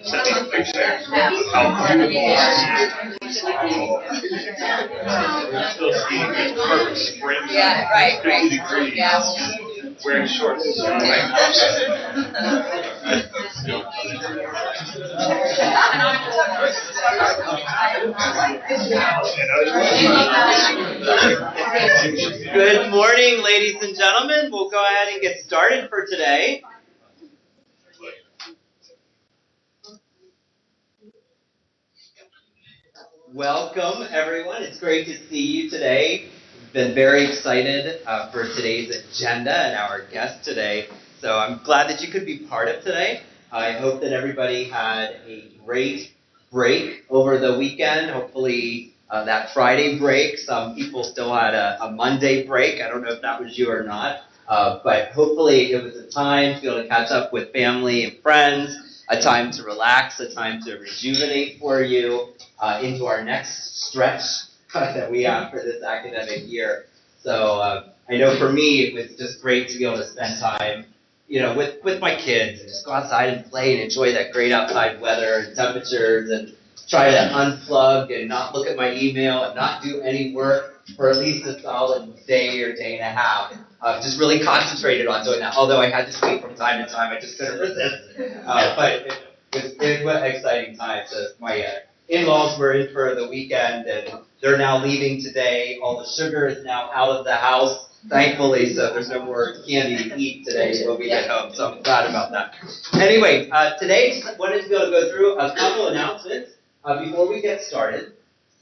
sending pictures. Still skiing in perfect spring. Yeah, right, 50 degrees. Yeah. Wearing shorts. Good morning, ladies and gentlemen. We'll go ahead and get started for today. Welcome, everyone. It's great to see you today. Been very excited for today's agenda and our guest today. So I'm glad that you could be part of today. I hope that everybody had a great break over the weekend. Hopefully that Friday break. Some people still had a Monday break. I don't know if that was you or not. But hopefully it was a time to be able to catch up with family and friends, a time to relax, a time to rejuvenate for you into our next stretch that we have for this academic year. So I know for me it was just great to be able to spend time, with my kids and just go outside and play and enjoy that great outside weather and temperatures and try to unplug and not look at my email and not do any work for at least a solid day or day and a half. Just really concentrated on doing that. Although I had to tweet from time to time, I just couldn't resist. But it was an exciting time. So my in-laws were in for the weekend, and they're now leaving today. All the sugar is now out of the house, thankfully, so there's no more candy to eat today when we get home, so I'm glad about that. Anyway, today I wanted to be able to go through a couple announcements before we get started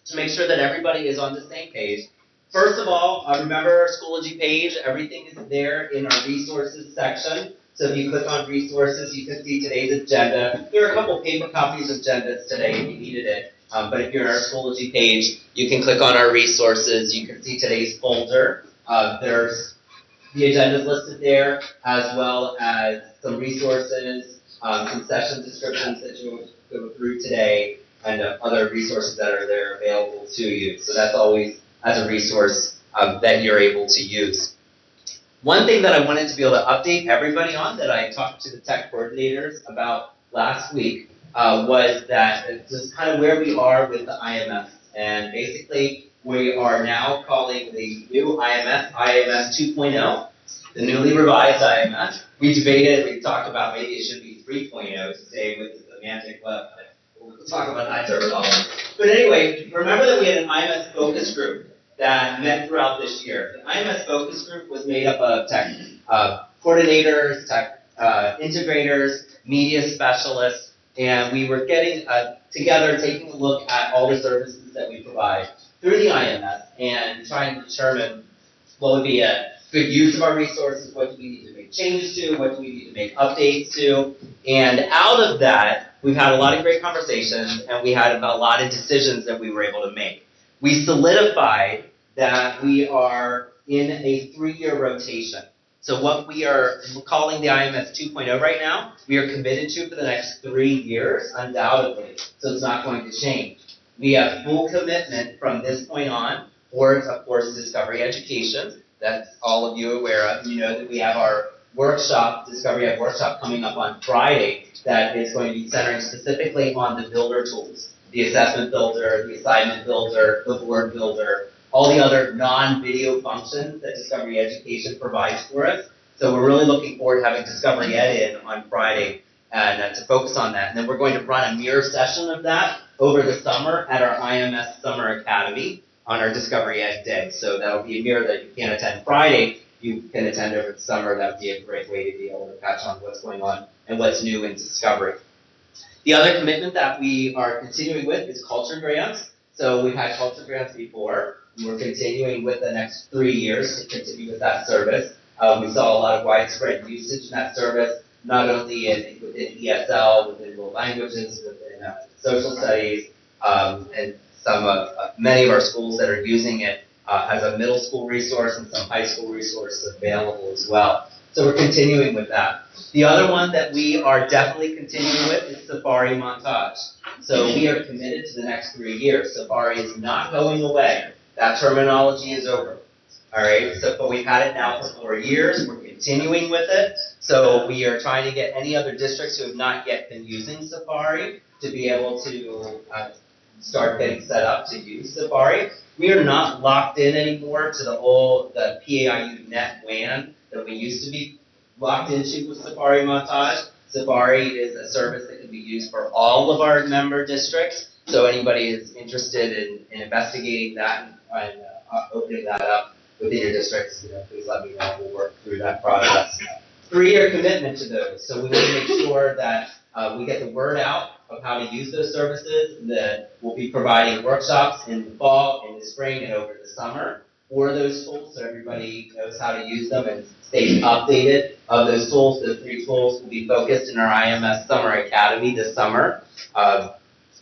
to make sure that everybody is on the same page. First of all, remember our Schoology page. Everything is there in our resources section. So if you click on resources, you can see today's agenda. There are a couple paper copies of agendas today if you needed it. But if you're on our Schoology page, you can click on our resources. You can see today's folder. There's the agendas listed there, as well as some resources, some session descriptions that you will go through today, and other resources that are there available to you. So that's always as a resource that you're able to use. One thing that I wanted to be able to update everybody on that I talked to the tech coordinators about last week was that just kind of where we are with the IMS. And basically, we are now calling the new IMS 2.0, the newly revised IMS. We debated, we talked about maybe it should be 3.0 today with the semantic web. We'll talk about that terminology. But anyway, remember that we had an IMS focus group that met throughout this year. The IMS focus group was made up of tech coordinators, tech integrators, media specialists, and we were getting together, taking a look at all the services that we provide through the IMS and trying to determine what would be a good use of our resources, what do we need to make changes to, what do we need to make updates to, and out of that, we've had a lot of great conversations, and we had a lot of decisions that we were able to make. We solidified that we are in a 3-year rotation. So what we are calling the IMS 2.0 right now, we are committed to for the next 3 years, undoubtedly. So it's not going to change. We have full commitment from this point on towards, of course, Discovery Education. That's all of you aware of. You know that we have our workshop, Discovery Ed workshop, coming up on Friday that is going to be centering specifically on the builder tools. The assessment builder, the assignment builder, the board builder, all the other non-video functions that Discovery Education provides for us. So we're really looking forward to having Discovery Ed in on Friday and to focus on that. And then we're going to run a mirror session of that over the summer at our IMS Summer Academy on our Discovery Ed Day. So that'll be a mirror that you can't attend Friday, you can attend over the summer. That would be a great way to be able to catch on what's going on and what's new in Discovery. The other commitment that we are continuing with is culture grants. So we've had culture grants before. We're continuing with the next 3 years to continue with that service. We saw a lot of widespread usage in that service, not only within ESL, within world languages, within social studies, and many of our schools that are using it as a middle school resource and some high school resources available as well. So we're continuing with that. The other one that we are definitely continuing with is Safari Montage. So we are committed to the next 3 years. Safari is not going away. That terminology is over. All right, but we've had it now for 4 years. We're continuing with it. So we are trying to get any other districts who have not yet been using Safari to be able to start getting set up to use Safari. We are not locked in anymore to the PAIU net WAN that we used to be locked into with Safari Montage. Safari is a service that can be used for all of our member districts. So anybody is interested in investigating that and opening that up within your districts, please let me know. We'll work through that process. 3-year commitment to those. So we want to make sure that we get the word out of how to use those services. That we'll be providing workshops in the fall, in the spring, and over the summer for those tools, so everybody knows how to use them and stays updated of those tools. Those 3 tools will be focused in our IMS Summer Academy this summer,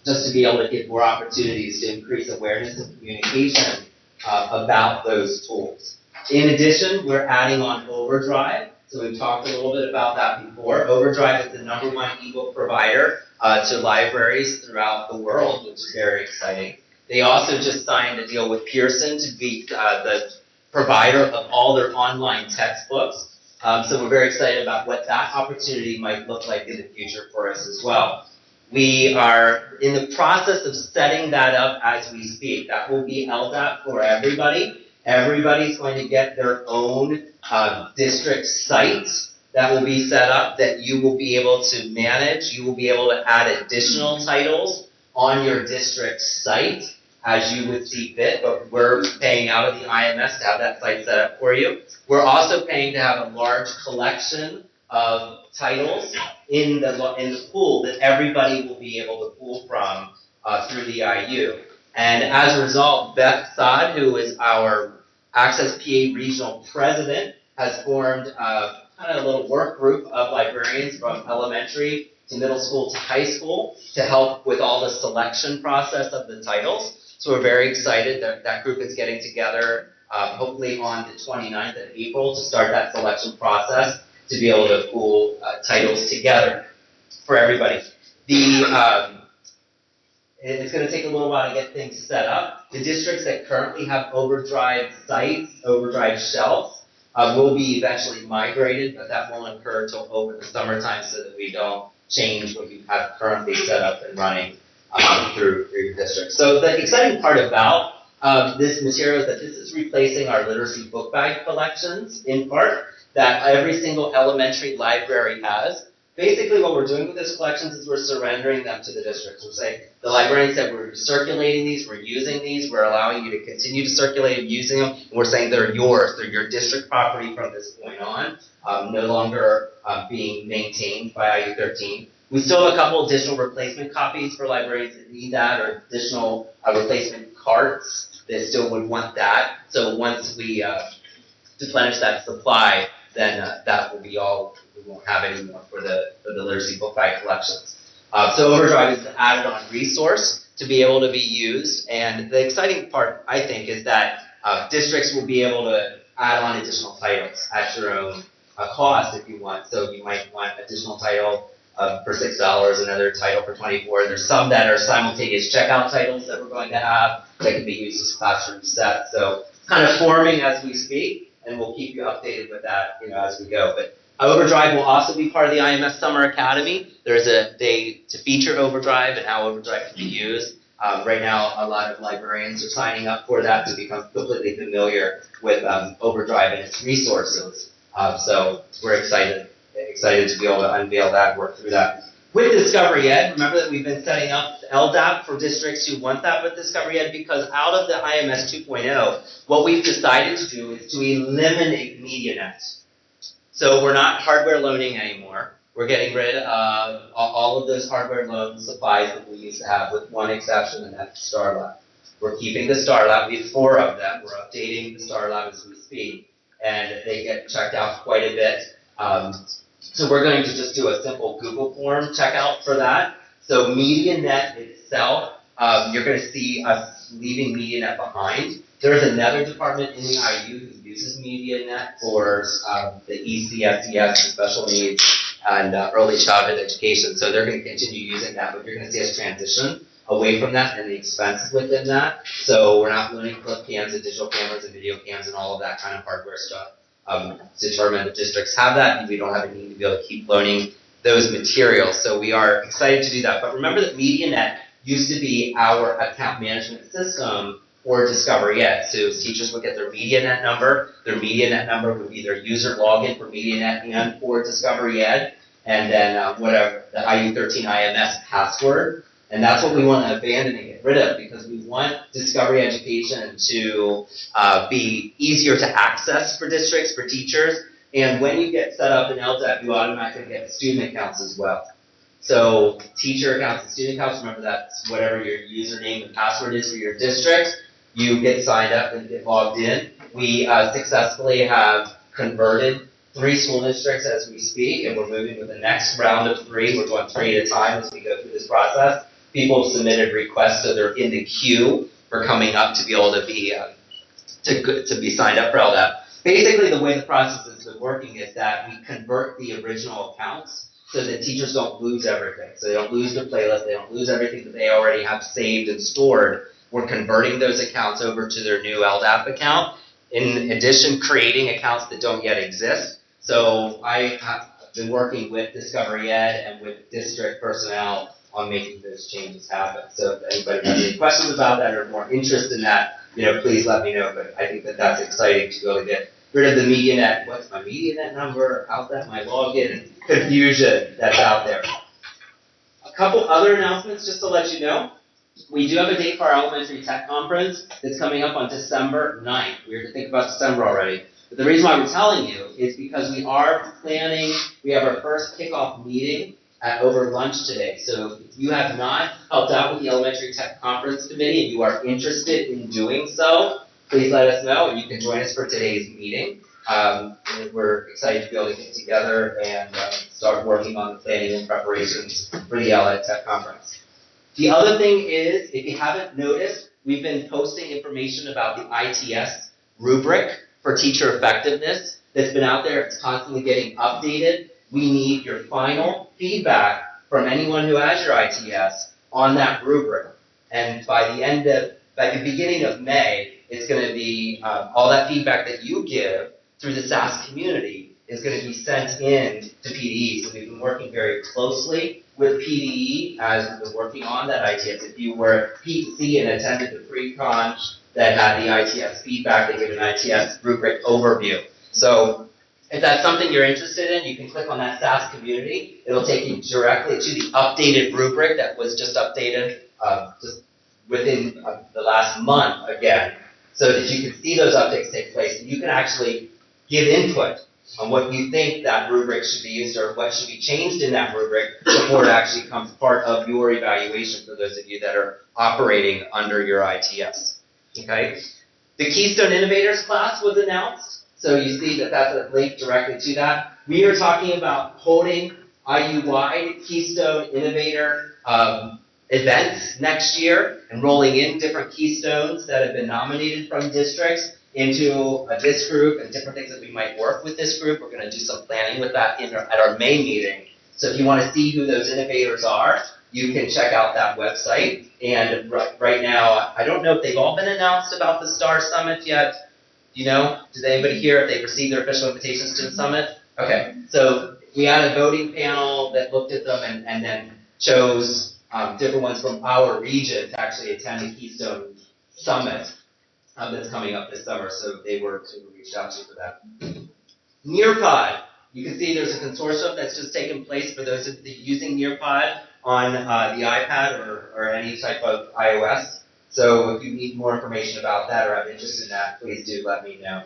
just to be able to give more opportunities to increase awareness and communication about those tools. In addition, we're adding on Overdrive. So we've talked a little bit about that before. Overdrive is the #1 ebook provider to libraries throughout the world, which is very exciting. They also just signed a deal with Pearson to be the provider of all their online textbooks. So we're very excited about what that opportunity might look like in the future for us as well. We are in the process of setting that up as we speak. That will be LDAP for everybody. Everybody's going to get their own district site that will be set up that you will be able to manage. You will be able to add additional titles on your district site as you would see fit, but we're paying out of the IMS to have that site set up for you. We're also paying to have a large collection of titles in the pool that everybody will be able to pull from through the IU. And as a result, Beth Saad, who is our Access PA Regional President, has formed kind of a little work group of librarians from elementary to middle school to high school to help with all the selection process of the titles. So we're very excited that that group is getting together hopefully on the 29th of April to start that selection process to be able to pool titles together for everybody. It's going to take a little while to get things set up. The districts that currently have Overdrive sites, Overdrive shelves, will be eventually migrated, but that won't occur until over the summertime so that we don't change what you have currently set up and running through your district. So the exciting part about this material is that this is replacing our literacy book bag collections in part that every single elementary library has. Basically what we're doing with these collections is we're surrendering them to the districts. We're saying, the librarian said we're circulating these, we're using these, we're allowing you to continue to circulate and using them, and we're saying they're yours, they're your district property from this point on, no longer being maintained by IU13. We still have a couple additional replacement copies for librarians that need that, or additional replacement carts that still would want that. So once we replenish that supply, then that will be all we won't have anymore for the literacy book bag collections. So Overdrive is an added-on resource to be able to be used, and the exciting part, I think, is that districts will be able to add on additional titles at your own cost if you want. So you might want additional title for $6, another title for $24. There's some that are simultaneous checkout titles that we're going to have that can be used as classroom sets. So it's kind of forming as we speak, and we'll keep you updated with that, as we go. But Overdrive will also be part of the IMS Summer Academy. There's a day to feature Overdrive and how Overdrive can be used. Right now, a lot of librarians are signing up for that to become completely familiar with Overdrive and its resources. So we're excited to be able to unveil that and work through that. With Discovery Ed, remember that we've been setting up LDAP for districts who want that with Discovery Ed, because out of the IMS 2.0, what we've decided to do is to eliminate MediaNet. So we're not hardware loaning anymore. We're getting rid of all of those hardware loan supplies that we used to have, with one exception, and that's StarLab. We're keeping the StarLab. We have 4 of them. We're updating the StarLab as we speak, and they get checked out quite a bit. So we're going to just do a simple Google form checkout for that. So MediaNet itself, you're going to see us leaving MediaNet behind. There's another department in the IU who uses MediaNet for the ECSES, special needs, and early childhood education. So they're going to continue using that, but you're going to see us transition away from that and the expenses within that. So we're not loaning clip cams and digital cameras and video cams and all of that kind of hardware stuff determine if districts have that, and we don't have a need to be able to keep loaning those materials. So we are excited to do that. But remember that MediaNet used to be our account management system for Discovery Ed. So teachers would get their MediaNet number. Their MediaNet number would be their user login for MediaNet and for Discovery Ed, and then whatever the IU13 IMS password. And that's what we want to abandon and get rid of, because we want Discovery Education to be easier to access for districts, for teachers. And when you get set up in LDAP, you automatically get student accounts as well. So teacher accounts and student accounts, remember that's whatever your username and password is for your district. You get signed up and get logged in. We successfully have converted 3 school districts as we speak, and we're moving with the next round of 3. We're doing 3 at a time as we go through this process. People have submitted requests, so they're in the queue for coming up to be able to be signed up for LDAP. Basically, the way the process has been working is that we convert the original accounts so that teachers don't lose everything. So they don't lose their playlist, they don't lose everything that they already have saved and stored. We're converting those accounts over to their new LDAP account. In addition, creating accounts that don't yet exist. So I have been working with Discovery Ed and with district personnel on making those changes happen. So if anybody has any questions about that or more interest in that, please let me know. But I think that that's exciting to be able to get rid of the MediaNet, what's my MediaNet number, how's that my login, confusion that's out there. A couple other announcements just to let you know. We do have a date for our elementary tech conference that's coming up on December 9th. We're to think about December already. But the reason why we're telling you is because we are planning, we have our first kickoff meeting over lunch today. So if you have not helped out with the Elementary Tech Conference Committee and you are interested in doing so, please let us know and you can join us for today's meeting. We're excited to be able to get together and start working on the planning and preparations for the LED Tech Conference. The other thing is, if you haven't noticed, we've been posting information about the ITS rubric for teacher effectiveness that's been out there. It's constantly getting updated. We need your final feedback from anyone who has your ITS on that rubric. And by the beginning of May, it's going to be all that feedback that you give through the SAS community is going to be sent in to PDE. So we've been working very closely with PDE as we've been working on that ITS. If you were PC and attended the pre-con that had the ITS feedback, they give an ITS rubric overview. So if that's something you're interested in, you can click on that SAS community. It'll take you directly to the updated rubric that was just updated just within the last month again, so that you can see those updates take place. And you can actually give input on what you think that rubric should be used or what should be changed in that rubric before it actually becomes part of your evaluation for those of you that are operating under your ITS. Okay? The Keystone Innovators class was announced, so you see that that's a link directly to that. We are talking about holding IU-wide Keystone Innovator events next year and rolling in different keystones that have been nominated from districts into this group and different things that we might work with this group. We're going to do some planning with that at our May meeting. So if you want to see who those innovators are, you can check out that website. And right now, I don't know if they've all been announced about the STAR Summit yet. Do you know? Did anybody hear if they received their official invitations to the summit? Okay, so we had a voting panel that looked at them and then chose different ones from our region to actually attend the Keystone Summit that's coming up this summer, so they were reached out to for that. Nearpod, you can see there's a consortium that's just taken place for those of you using Nearpod on the iPad or any type of iOS. So if you need more information about that or have interest in that, please do let me know.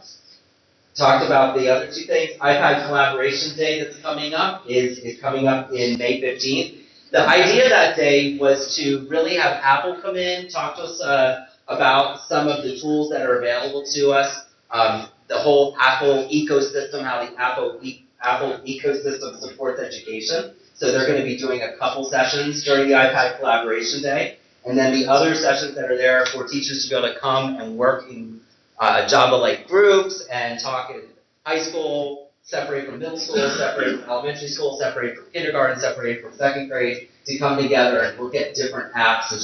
Talked about the other two things. iPad Collaboration Day that's coming up is coming up in May 15th. The idea that day was to really have Apple come in, talk to us about some of the tools that are available to us, the whole Apple ecosystem, how the Apple ecosystem supports education. So they're going to be doing a couple sessions during the iPad Collaboration Day. And then the other sessions that are there for teachers to be able to come and work in Java-like groups and talk in high school, separate from middle school, separate from elementary school, separate from kindergarten, separate from second grade, to come together and look at different apps and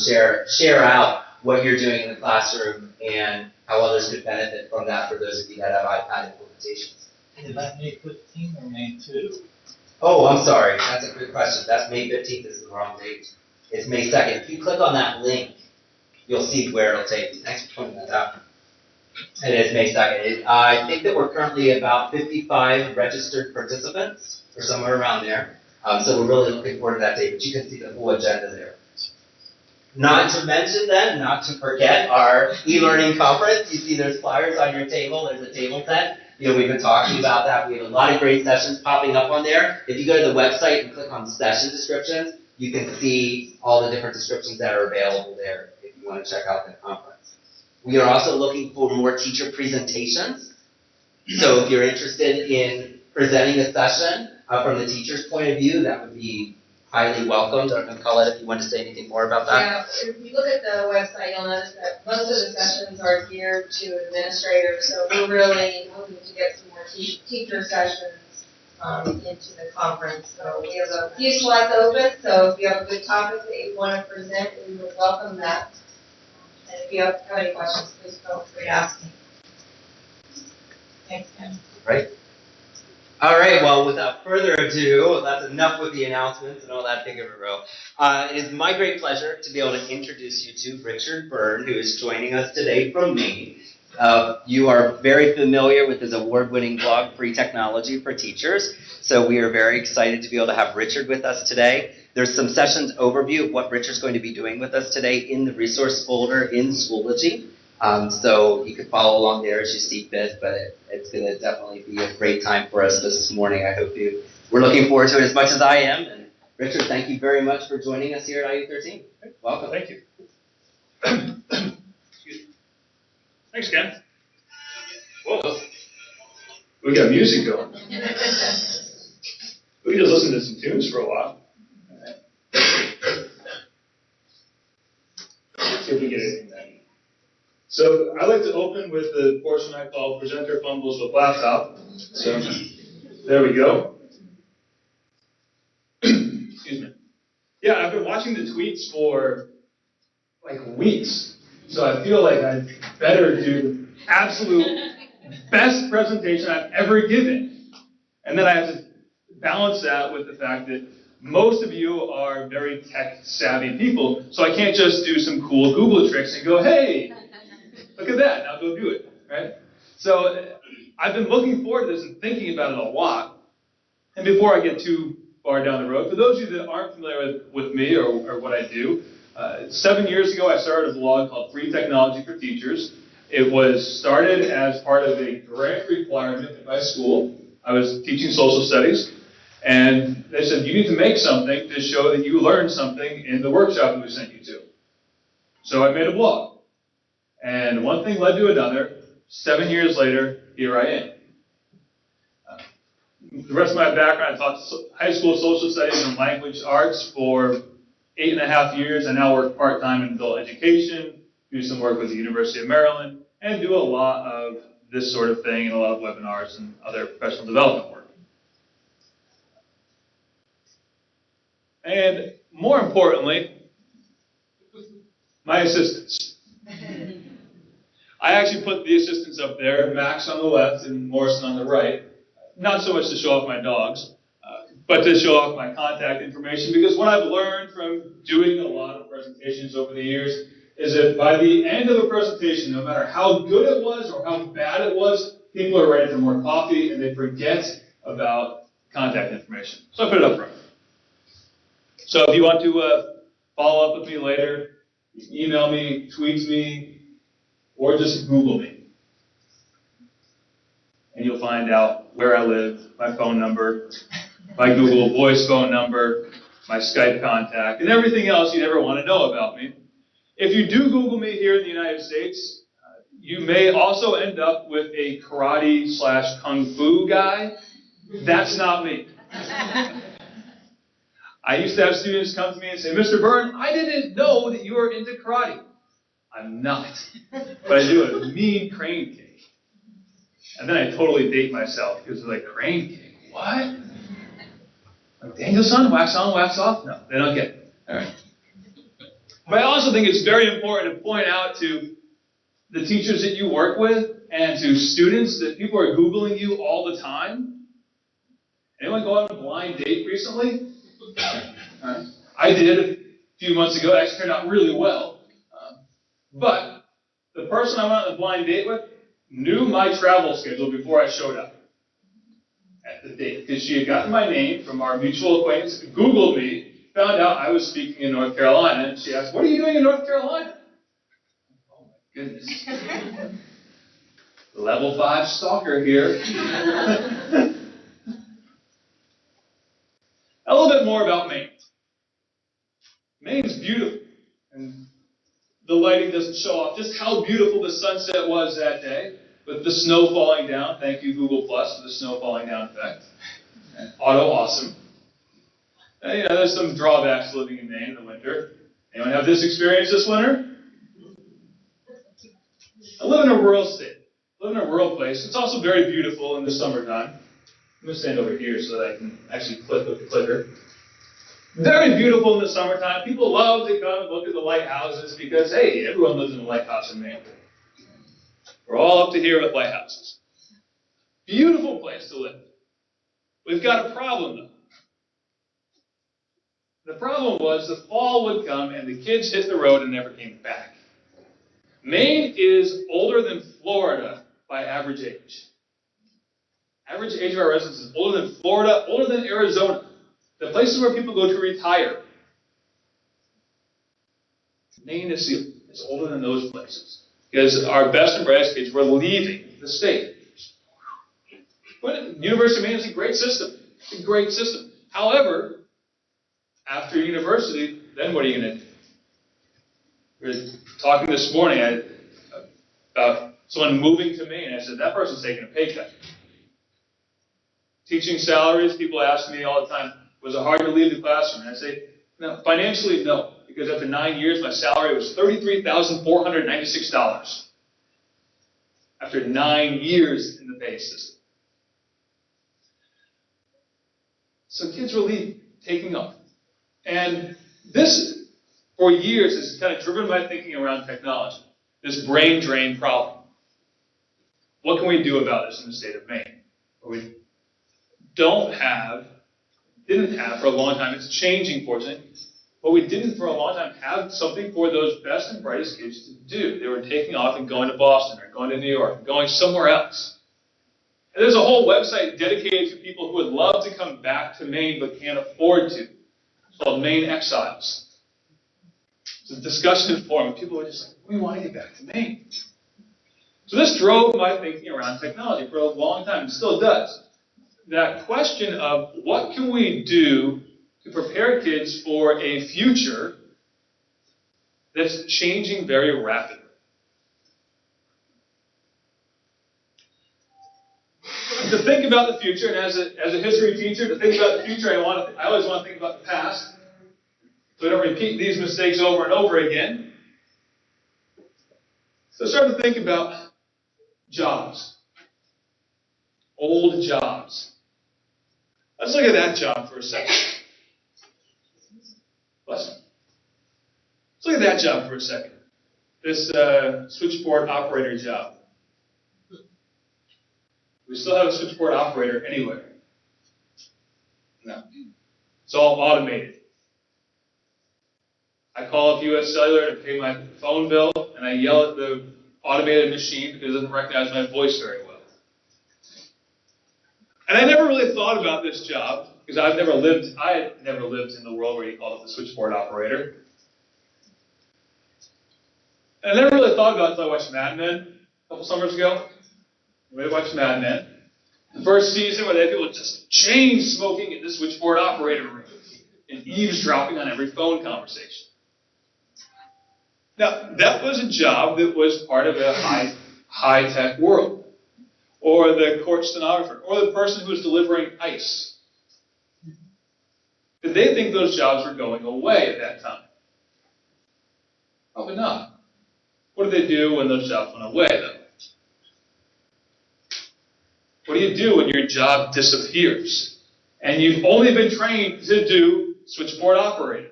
share out what you're doing in the classroom and how others could benefit from that for those of you that have iPad implementations. Is that May 15 or May 2? Oh, I'm sorry. That's a good question. That's May 15th is the wrong date. It's May 2nd. If you click on that link, you'll see where it'll take you. Thanks for pointing that out. It is May 2nd. I think that we're currently about 55 registered participants, or somewhere around there. So we're really looking forward to that day, but you can see the full agenda there. Not to mention then, not to forget our e-learning conference. You see there's flyers on your table. There's a table set. We've been talking about that. We have a lot of great sessions popping up on there. If you go to the website and click on session descriptions, you can see all the different descriptions that are available there if you want to check out the conference. We are also looking for more teacher presentations. So if you're interested in presenting a session from the teacher's point of view, that would be highly welcomed. I don't know, Colette, if you want to say anything more about that. Yeah, if you look at the website, you'll notice that most of the sessions are geared to administrators, so we're really hoping to get some more teacher sessions into the conference. So we have a few slots open, so if you have a good topic that you want to present, we would welcome that. And if you have any questions, please feel free to ask me. Thanks, Ken. Right. All right, well, without further ado, that's enough with the announcements and all that big of a row. It is my great pleasure to be able to introduce you to Richard Byrne, who is joining us today from Maine. You are very familiar with his award-winning blog, Free Technology for Teachers, so we are very excited to be able to have Richard with us today. There's some sessions overview of what Richard's going to be doing with us today in the resource folder in Schoology. So you can follow along there as you see fit, but it's going to definitely be a great time for us this morning. I hope we're looking forward to it as much as I am. And Richard, thank you very much for joining us here at IU13. Welcome. Thank you. Excuse me. Thanks, Ken. Whoa. We got music going. We can just listen to some tunes for a while. See if we get anything done. So I like to open with the portion I call presenter fumbles with laptop. So there we go. Excuse me. Yeah, I've been watching the tweets for like weeks. So I feel like I better do the absolute best presentation I've ever given. And then I have to balance that with the fact that most of you are very tech savvy people. So I can't just do some cool Google tricks and go, hey, look at that, now go do it, right? So I've been looking forward to this and thinking about it a lot. And before I get too far down the road, for those of you that aren't familiar with me or what I do, 7 years ago I started a blog called Free Technology for Teachers. It was started as part of a grant requirement at my school. I was teaching social studies, and they said, you need to make something to show that you learned something in the workshop that we sent you to. So I made a blog. And one thing led to another. 7 years later, here I am. The rest of my background, I taught high school social studies and language arts for 8.5 years. I now work part-time in adult education, do some work with the University of Maryland, and do a lot of this sort of thing and a lot of webinars and other professional development work. And more importantly, my assistants. I actually put the assistants up there, Max on the left and Morrison on the right, not so much to show off my dogs, but to show off my contact information, because what I've learned from doing a lot of presentations over the years is that by the end of a presentation, no matter how good it was or how bad it was, people are ready for more coffee and they forget about contact information. So I put it up front. So if you want to follow up with me later, email me, tweet me, or just Google me. And you'll find out where I live, my phone number, my Google Voice phone number, my Skype contact, and everything else you'd ever want to know about me. If you do Google me here in the United States, you may also end up with a karate/kung fu guy. That's not me. I used to have students come to me and say, Mr. Byrne, I didn't know that you were into karate. I'm not. But I do a mean crane kick. And then I totally date myself because they're like, crane kick? What? Like, Daniel-san, wax on, wax off? No, they don't get it. All right. But I also think it's very important to point out to the teachers that you work with and to students that people are Googling you all the time? Anyone go on a blind date recently? I did a few months ago. It actually turned out really well. But the person I went on a blind date with knew my travel schedule before I showed up at the date, because she had gotten my name from our mutual acquaintance, Googled me, found out I was speaking in North Carolina, and she asked, "What are you doing in North Carolina?" Oh my goodness. Level 5 stalker here. A little bit more about Maine. Maine's beautiful, and the lighting doesn't show off just how beautiful the sunset was that day, with the snow falling down. Thank you, Google Plus, for the snow falling down effect. And auto awesome. And, there's some drawbacks to living in Maine in the winter. Anyone have this experience this winter? I live in a rural state. I live in a rural place. It's also very beautiful in the summertime. I'm going to stand over here so that I can actually click with the clicker. Very beautiful in the summertime. People love to come and look at the lighthouses because, hey, everyone lives in a lighthouse in Maine. We're all up to here with lighthouses. Beautiful place to live. We've got a problem, though. The problem was the fall would come and the kids hit the road and never came back. Maine is older than Florida by average age. Average age of our residents is older than Florida, older than Arizona. The places where people go to retire. Maine is older than those places. Because our best and brightest kids were leaving the state. But University of Maine is a great system. It's a great system. However, after university, then what are you going to do? We were talking this morning about someone moving to Maine. I said, that person's taking a pay cut. Teaching salaries, people ask me all the time, was it hard to leave the classroom? And I say, no, financially, no. Because after 9 years, my salary was $33,496. After 9 years in the pay system. So kids were leaving, taking off. And this, for years, has kind of driven my thinking around technology. This brain drain problem. What can we do about this in the state of Maine? Where we didn't have for a long time, it's changing, fortunately, but we didn't for a long time have something for those best and brightest kids to do. They were taking off and going to Boston or going to New York, or going somewhere else. And there's a whole website dedicated to people who would love to come back to Maine but can't afford to. It's called Maine Exiles. It's a discussion forum, and people are just like, we want to get back to Maine. So this drove my thinking around technology for a long time, and still does. That question of what can we do to prepare kids for a future that's changing very rapidly. To think about the future, and as a history teacher, to think about the future, I always want to think about the past, so I don't repeat these mistakes over and over again. So I started to think about jobs, old jobs. Let's look at that job for a second. Bless you. Let's look at that job for a second. This switchboard operator job. We still have a switchboard operator anywhere? No. It's all automated. I call up US Cellular to pay my phone bill, and I yell at the automated machine because it doesn't recognize my voice very well. And I never really thought about this job because I had never lived in the world where you call it the switchboard operator. And I never really thought about it until I watched Mad Men a couple summers ago. We watched Mad Men. The first season where they had people just chain smoking in the switchboard operator room and eavesdropping on every phone conversation. Now, that was a job that was part of a high-tech world. Or the court stenographer, or the person who was delivering ice. Did they think those jobs were going away at that time? Probably not. What did they do when those jobs went away, though? What do you do when your job disappears? And you've only been trained to do switchboard operator.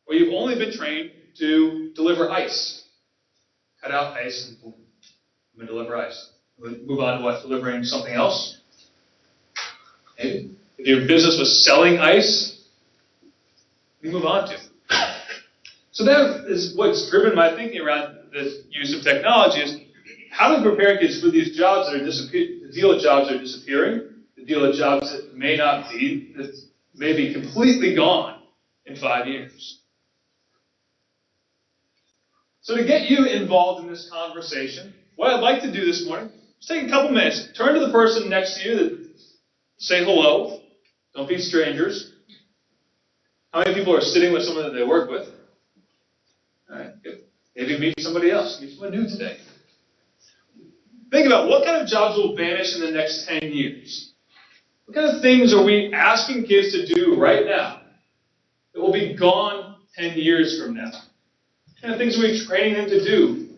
Or you've only been trained to deliver ice. Cut out ice and boom, I'm going to deliver ice. Move on to what? Delivering something else? Maybe. If your business was selling ice, we move on to. So that is what's driven my thinking around this use of technology is how do we prepare kids for these jobs that are to deal with jobs that are disappearing, to deal with jobs that may not be, that may be completely gone in 5 years. So to get you involved in this conversation, what I'd like to do this morning is take a couple minutes, turn to the person next to you, say hello, don't be strangers. How many people are sitting with someone that they work with? All right, good. Maybe meet somebody else, meet someone new today. Think about what kind of jobs will vanish in the next 10 years. What kind of things are we asking kids to do right now that will be gone 10 years from now? What kind of things are we training them to do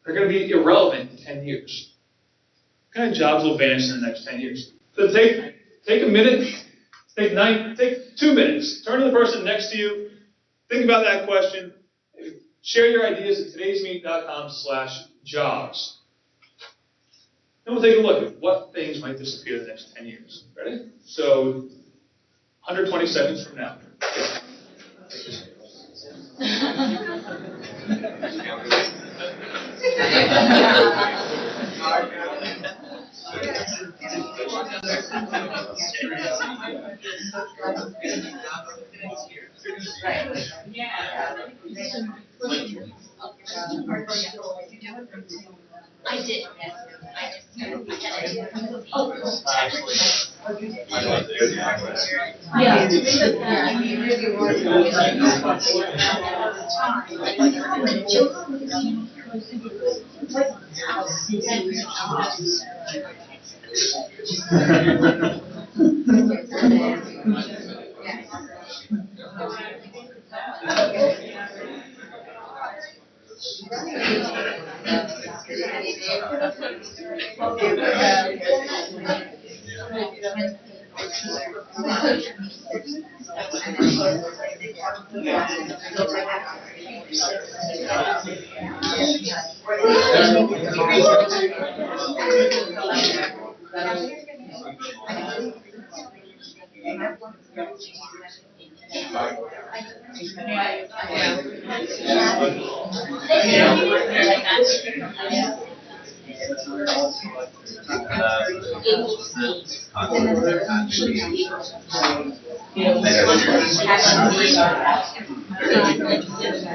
that are going to be irrelevant in 10 years? What kind of jobs will vanish in the next 10 years? So take a minute, take 2 minutes, turn to the person next to you, think about that question, share your ideas at today'smeet.com/jobs. Then we'll take a look at what things might disappear in the next 10 years. Ready? So, 120 seconds from now. I did, yes.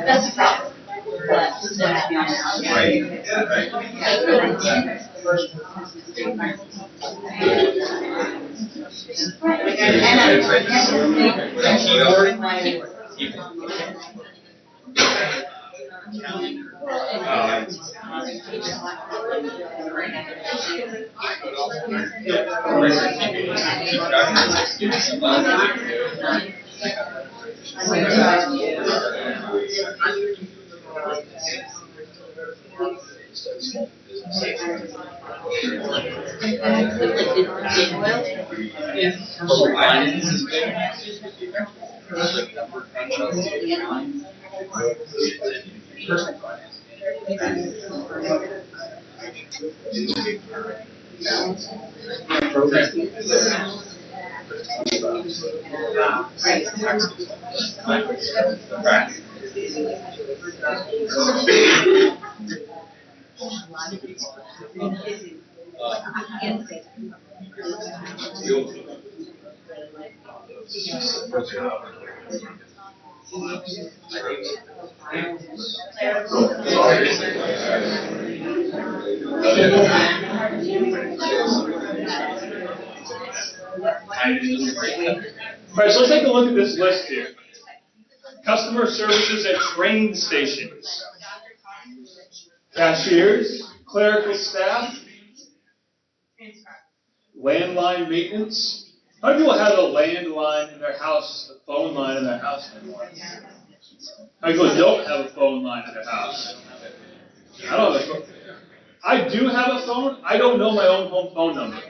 That's a problem. All right, so let's take a look at this list here. Customer services at train stations. Cashiers, clerical staff, landline maintenance. How many people have a landline in their house, a phone line in their house anymore? How many people don't have a phone line in their house? I don't have a phone. I do have a phone. I don't know my own home phone number.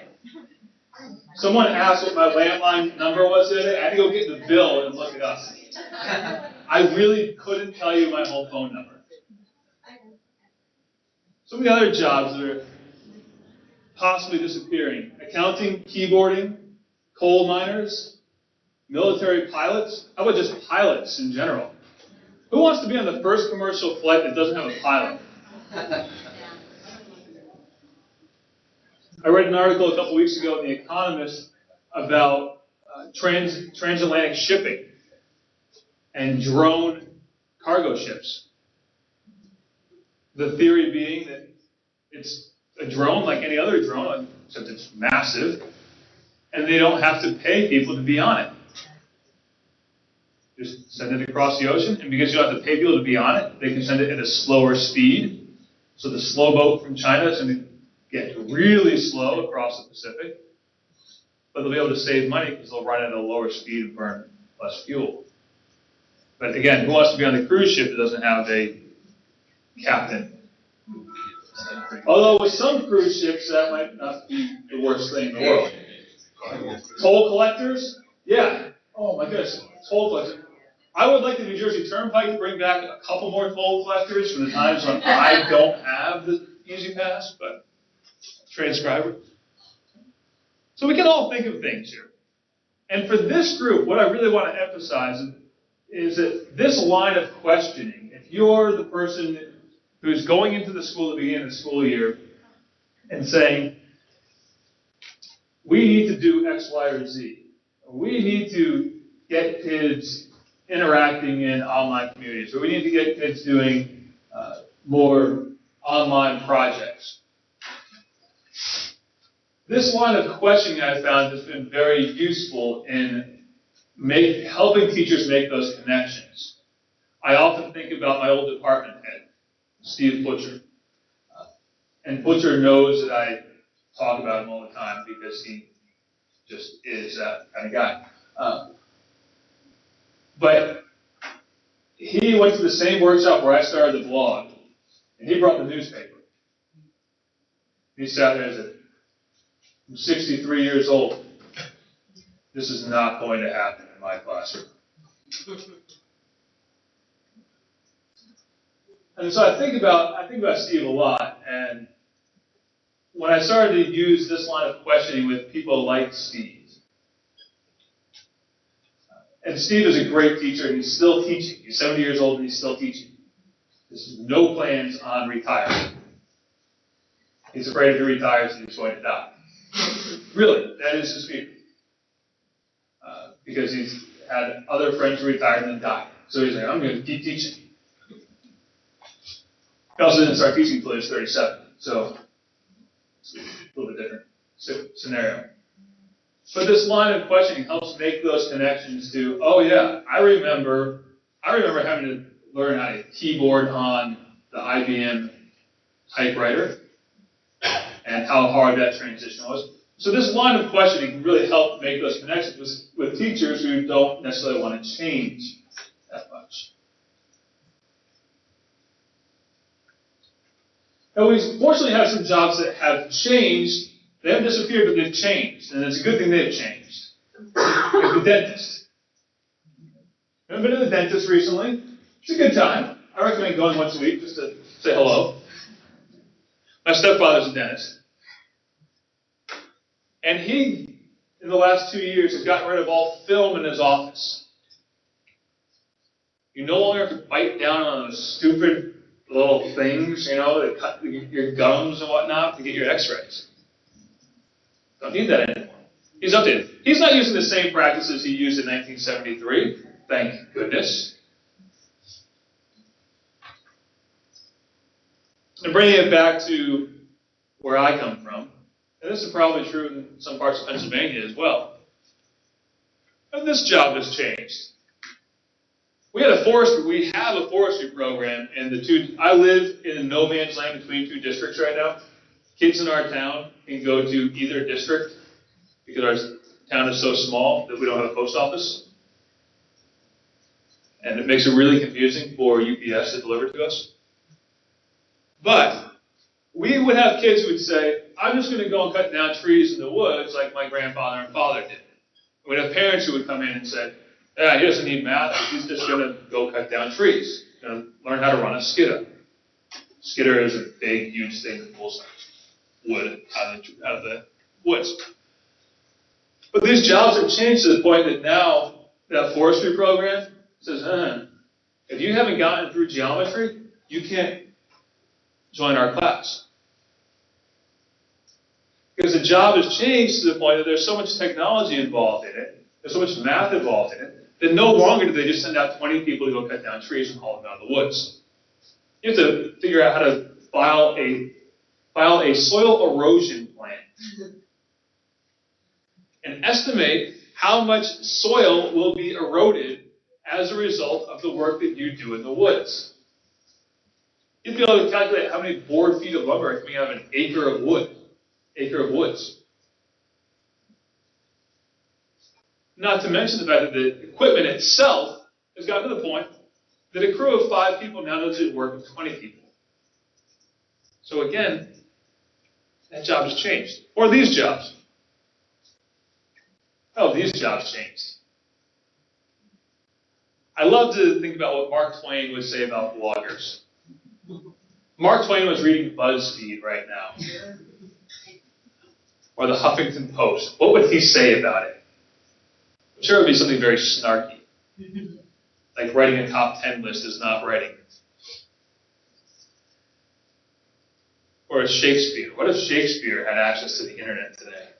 Someone asked what my landline number was the other day. I had to go get the bill and look it up. I really couldn't tell you my home phone number. Some of the other jobs that are possibly disappearing? Accounting, keyboarding, coal miners, military pilots? How about just pilots in general? Who wants to be on the first commercial flight that doesn't have a pilot? I read an article a couple weeks ago in The Economist about transatlantic shipping and drone cargo ships. The theory being that it's a drone like any other drone, except it's massive, and they don't have to pay people to be on it. Just send it across the ocean, and because you don't have to pay people to be on it, they can send it at a slower speed. So the slow boat from China is going to get really slow across the Pacific, but they'll be able to save money because they'll run at a lower speed and burn less fuel. But again, who wants to be on the cruise ship that doesn't have a captain? Although with some cruise ships, that might not be the worst thing in the world. Toll collectors? Yeah. Oh my goodness, toll collectors. I would like the New Jersey Turnpike to bring back a couple more toll collectors for the times when I don't have the Easy Pass, but transcriber. So we can all think of things here. And for this group, what I really want to emphasize is that this line of questioning, if you're the person who's going into the school at the beginning of the school year and saying, we need to do X, Y, or Z. We need to get kids interacting in online communities, or we need to get kids doing more online projects. This line of questioning I found has been very useful in helping teachers make those connections. I often think about my old department head, Steve Butcher. And Butcher knows that I talk about him all the time because he just is that kind of guy. But he went to the same workshop where I started the blog, and he brought the newspaper. He sat there and said, I'm 63 years old. This is not going to happen in my classroom. And so I think about Steve a lot, and when I started to use this line of questioning with people like Steve, and Steve is a great teacher, and he's still teaching. He's 70 years old, and he's still teaching. There's no plans on retiring. He's afraid if he retires, he's going to die. Really, that is his fear. Because he's had other friends who retired and then died. So he's like, I'm going to keep teaching. He also didn't start teaching until he was 37. So it's a little bit different scenario. But this line of questioning helps make those connections to, oh yeah, I remember having to learn how to keyboard on the IBM typewriter and how hard that transition was. So this line of questioning can really help make those connections with teachers who don't necessarily want to change that much. Now we fortunately have some jobs that have changed. They haven't disappeared, but they've changed. And it's a good thing they've changed. Like the dentist. Haven't been to the dentist recently. It's a good time. I recommend going once a week just to say hello. My stepfather's a dentist. And he, in the last 2 years, has gotten rid of all film in his office. You no longer have to bite down on those stupid little things, that cut your gums and whatnot to get your x-rays. Don't need that anymore. He's updated. He's not using the same practices he used in 1973, thank goodness. And bringing it back to where I come from, and this is probably true in some parts of Pennsylvania as well, and this job has changed. We have a forestry program, and I live in a no man's land between two districts right now. Kids in our town can go to either district because our town is so small that we don't have a post office. And it makes it really confusing for UPS to deliver to us. But we would have kids who would say, I'm just going to go and cut down trees in the woods like my grandfather and father did. We'd have parents who would come in and say, yeah, he doesn't need math, he's just going to go cut down trees. He's going to learn how to run a skidder. Skidder is a big, huge thing that pulls wood out of the woods. But these jobs have changed to the point that now that forestry program says, if you haven't gotten through geometry, you can't join our class. Because the job has changed to the point that there's so much technology involved in it, there's so much math involved in it, that no longer do they just send out 20 people to go cut down trees and haul them out of the woods. You have to figure out how to file a soil erosion plan and estimate how much soil will be eroded as a result of the work that you do in the woods. You'd be able to calculate how many board feet of lumber are coming out of an acre of woods. Not to mention the fact that the equipment itself has gotten to the point that a crew of 5 people now does the work of 20 people. So again, that job has changed. Or these jobs. Oh, these jobs changed. I love to think about what Mark Twain would say about bloggers. Mark Twain was reading BuzzFeed right now. Or the Huffington Post. What would he say about it? I'm sure it would be something very snarky. Like writing a top 10 list is not writing. Or Shakespeare. What if Shakespeare had access to the internet today?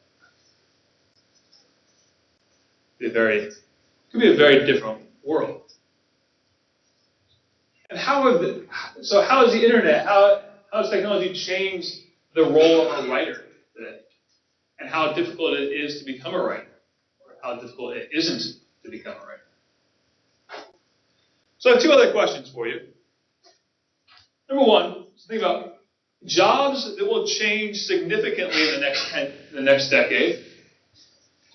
It could be a very different world. And how has the internet, how has technology changed the role of a writer today? And how difficult it is to become a writer? Or how difficult it isn't to become a writer? So I have 2 other questions for you. Number 1, think about jobs that will change significantly in the next decade.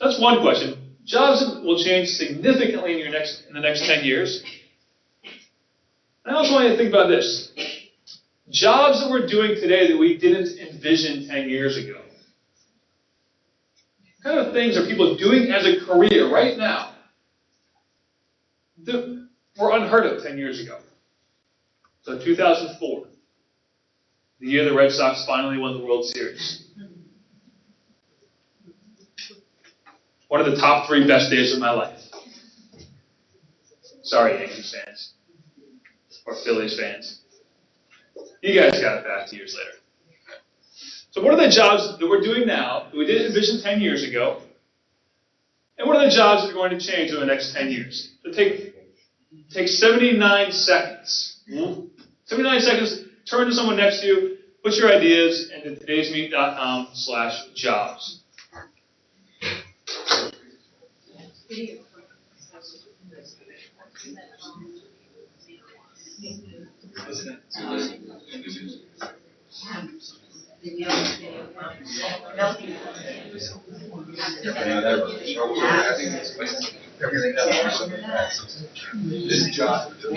That's one question. Jobs that will change significantly in the next 10 years. And I also want you to think about this. Jobs that we're doing today that we didn't envision 10 years ago. What kind of things are people doing as a career right now that were unheard of 10 years ago? So 2004, the year the Red Sox finally won the World Series. One of the top 3 best days of my life. Sorry, Yankees fans. Or Phillies fans. You guys got it back 2 years later. So what are the jobs that we're doing now that we didn't envision 10 years ago? And what are the jobs that are going to change in the next 10 years? So take 79 seconds. 79 seconds, turn to someone next to you, put your ideas into todaysmeet.com/jobs. This job. We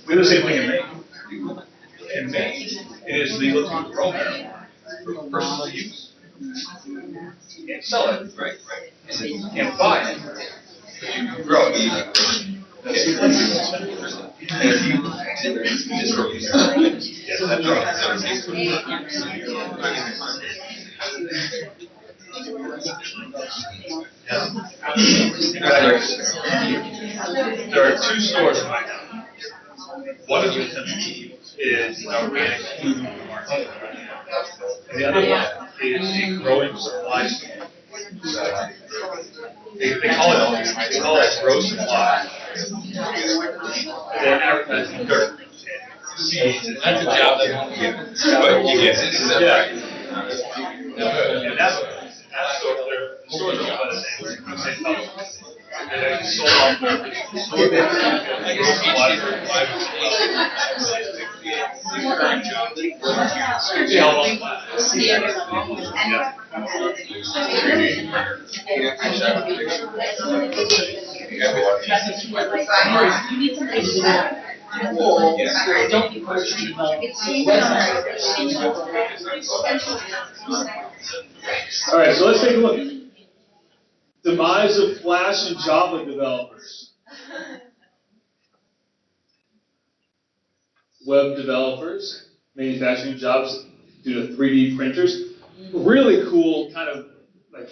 do the same thing in Maine. In Maine, it is legal to grow marijuana for personal use. You can't sell it, right? You can't buy it. But you can grow it. There are 2 stores in my town. One of them is an organic food market. And the other one is a growing supply store. They call it grow supply. They advertise in dirt. That's a job that you get. Yeah. And that's store their stores are owned by the same company. They sold off their store. All right, so let's take a look. Demise of Flash and Java developers. Web developers manufacturing jobs due to 3D printers. Really cool, kind of like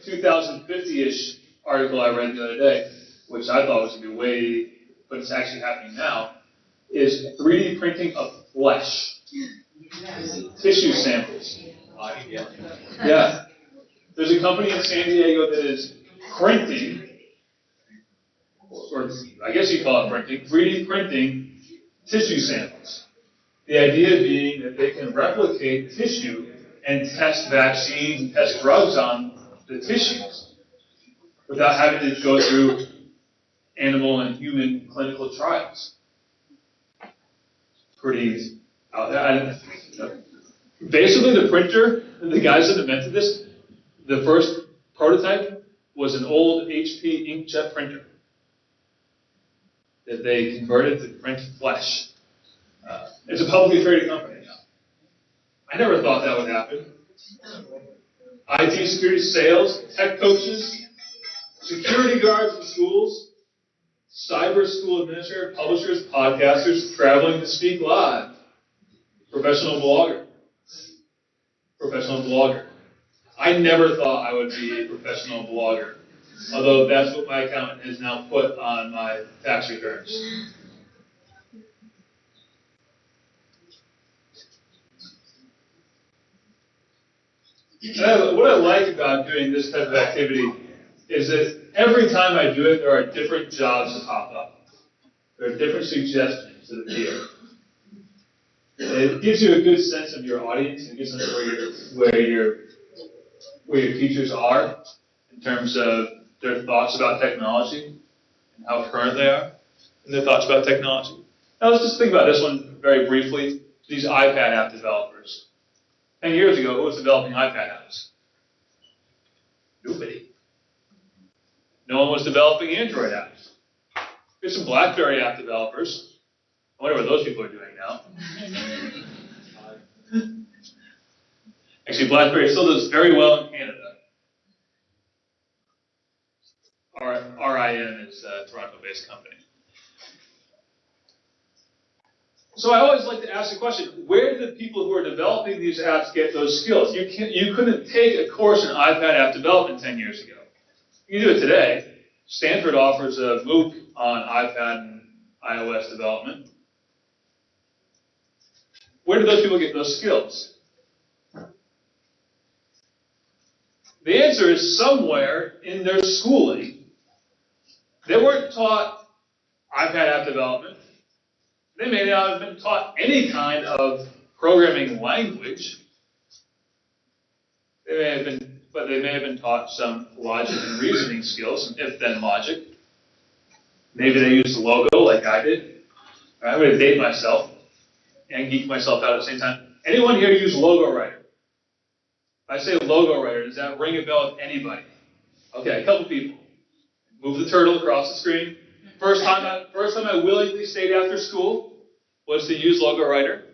2050-ish article I read the other day, which I thought was going to be way, but it's actually happening now, is 3D printing of flesh. Tissue samples. Yeah. There's a company in San Diego that is printing, or I guess you call it printing, 3D printing tissue samples. The idea being that they can replicate tissue and test vaccines and test drugs on the tissues without having to go through animal and human clinical trials. Pretty out there. Basically, the printer, the guys that invented this, the first prototype was an old HP inkjet printer that they converted to print flesh. It's a publicly traded company now. I never thought that would happen. IT security sales, tech coaches, security guards in schools, cyber school administrators, publishers, podcasters, traveling to speak live, professional blogger. I never thought I would be a professional blogger, although that's what my accountant has now put on my tax returns. What I like about doing this type of activity is that every time I do it, there are different jobs that pop up. There are different suggestions that appear. It gives you a good sense of your audience and gives a sense of where your teachers are in terms of their thoughts about technology and how current they are in their thoughts about technology. Now let's just think about this one very briefly. These iPad app developers. 10 years ago, who was developing iPad apps? Nobody. No one was developing Android apps. There's some BlackBerry app developers. I wonder what those people are doing now. Actually, BlackBerry still does very well in Canada. RIM is a Toronto-based company. So I always like to ask the question, where did the people who are developing these apps get those skills? You couldn't take a course in iPad app development 10 years ago. You can do it today. Stanford offers a MOOC on iPad and iOS development. Where did those people get those skills? The answer is somewhere in their schooling. They weren't taught iPad app development. They may not have been taught any kind of programming language. But they may have been taught some logic and reasoning skills, and if-then logic. Maybe they used a logo like I did. I'm going to date myself and geek myself out at the same time. Anyone here use Logo Writer? If I say Logo Writer, does that ring a bell with anybody? Okay, a couple people. Move the turtle across the screen. First time I willingly stayed after school was to use Logo Writer.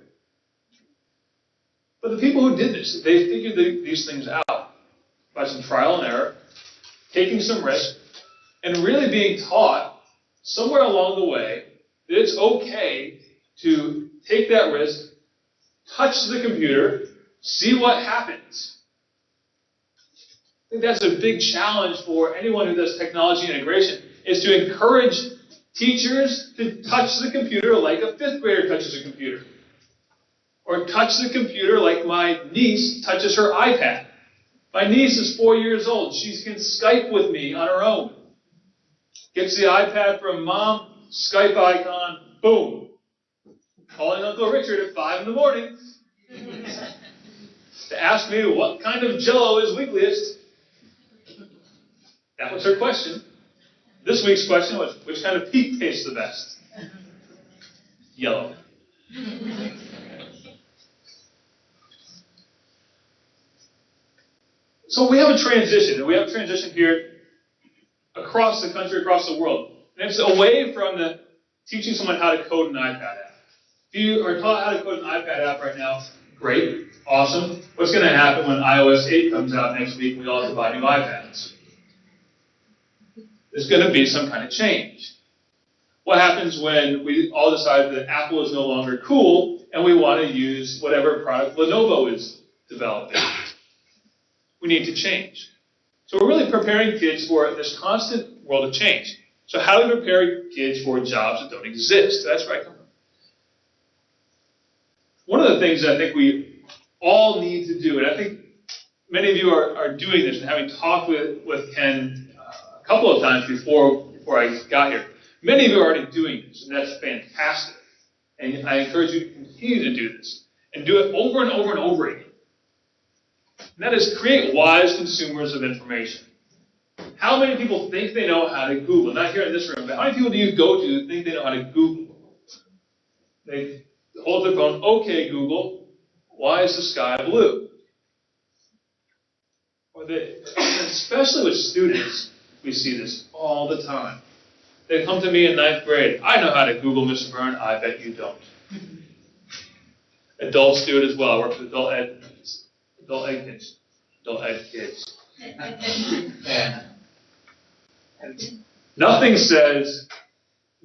But the people who did this, they figured these things out by some trial and error, taking some risk, and really being taught somewhere along the way that it's okay to take that risk, touch the computer, see what happens. I think that's a big challenge for anyone who does technology integration, is to encourage teachers to touch the computer like a fifth grader touches a computer. Or touch the computer like my niece touches her iPad. My niece is 4 years old. She can Skype with me on her own. Gets the iPad from mom, Skype icon, boom. Calling Uncle Richard at 5 in the morning. to ask me what kind of Jell-O is weakliest. That was her question. This week's question was, which kind of peak tastes the best? Yellow. So we have a transition, and we have a transition here across the country, across the world. And it's away from the teaching someone how to code an iPad app. If you are taught how to code an iPad app right now, great, awesome. What's going to happen when iOS 8 comes out next week and we all have to buy new iPads? There's going to be some kind of change. What happens when we all decide that Apple is no longer cool and we want to use whatever product Lenovo is developing? We need to change. So we're really preparing kids for this constant world of change. So how do we prepare kids for jobs that don't exist? That's where I come from. One of the things I think we all need to do, and I think many of you are doing this, and having talked with Ken a couple of times before I got here, many of you are already doing this, and that's fantastic. And I encourage you to continue to do this, and do it over and over and over again. And that is create wise consumers of information. How many people think they know how to Google? Not here in this room, but how many people do you go to who think they know how to Google? They hold their phone, okay, Google, why is the sky blue? Or especially with students, we see this all the time. They come to me in 9th grade. I know how to Google, Mr. Byrne. I bet you don't. Adults do it as well. I work with adult ed kids. Nothing says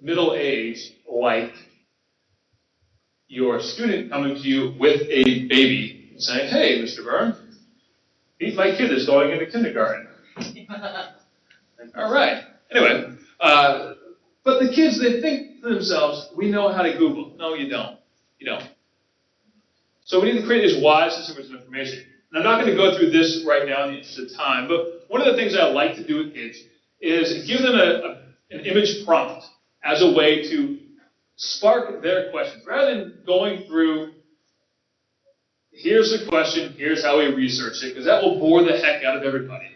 middle age like your student coming to you with a baby and saying, hey, Mr. Byrne, meet my kid that's going into kindergarten. All right. Anyway, but the kids, they think to themselves, we know how to Google. No, you don't. You don't. So we need to create these wise consumers of information. And I'm not going to go through this right now in the interest of time, but one of the things I like to do with kids is give them an image prompt as a way to spark their questions. Rather than going through, here's the question, here's how we research it, because that will bore the heck out of everybody.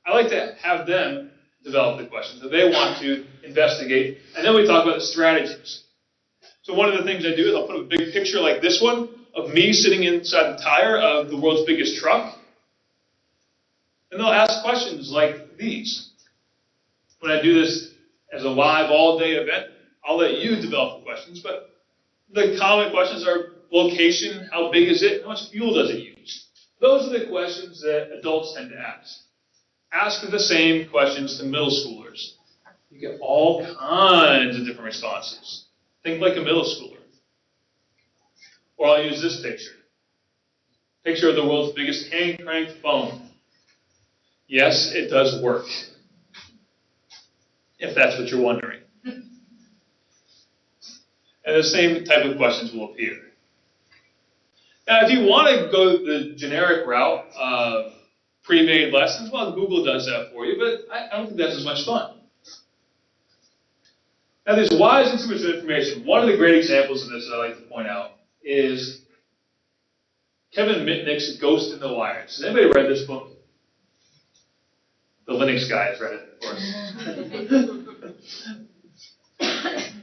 I like to have them develop the questions that they want to investigate, and then we talk about the strategies. So one of the things I do is I'll put a big picture like this one of me sitting inside the tire of the world's biggest truck, and they'll ask questions like these. When I do this as a live all-day event, I'll let you develop the questions, but the common questions are location, how big is it, how much fuel does it use? Those are the questions that adults tend to ask. Ask the same questions to middle schoolers. You get all kinds of different responses. Think like a middle schooler. Or I'll use this picture. Picture of the world's biggest hand-cranked phone. Yes, it does work. If that's what you're wondering. And the same type of questions will appear. Now, if you want to go the generic route of pre-made lessons, well, Google does that for you, but I don't think that's as much fun. Now, there's wise consumers of information. One of the great examples of this that I like to point out is Kevin Mitnick's Ghost in the Wires. Has anybody read this book? The Linux guy has read it, of course.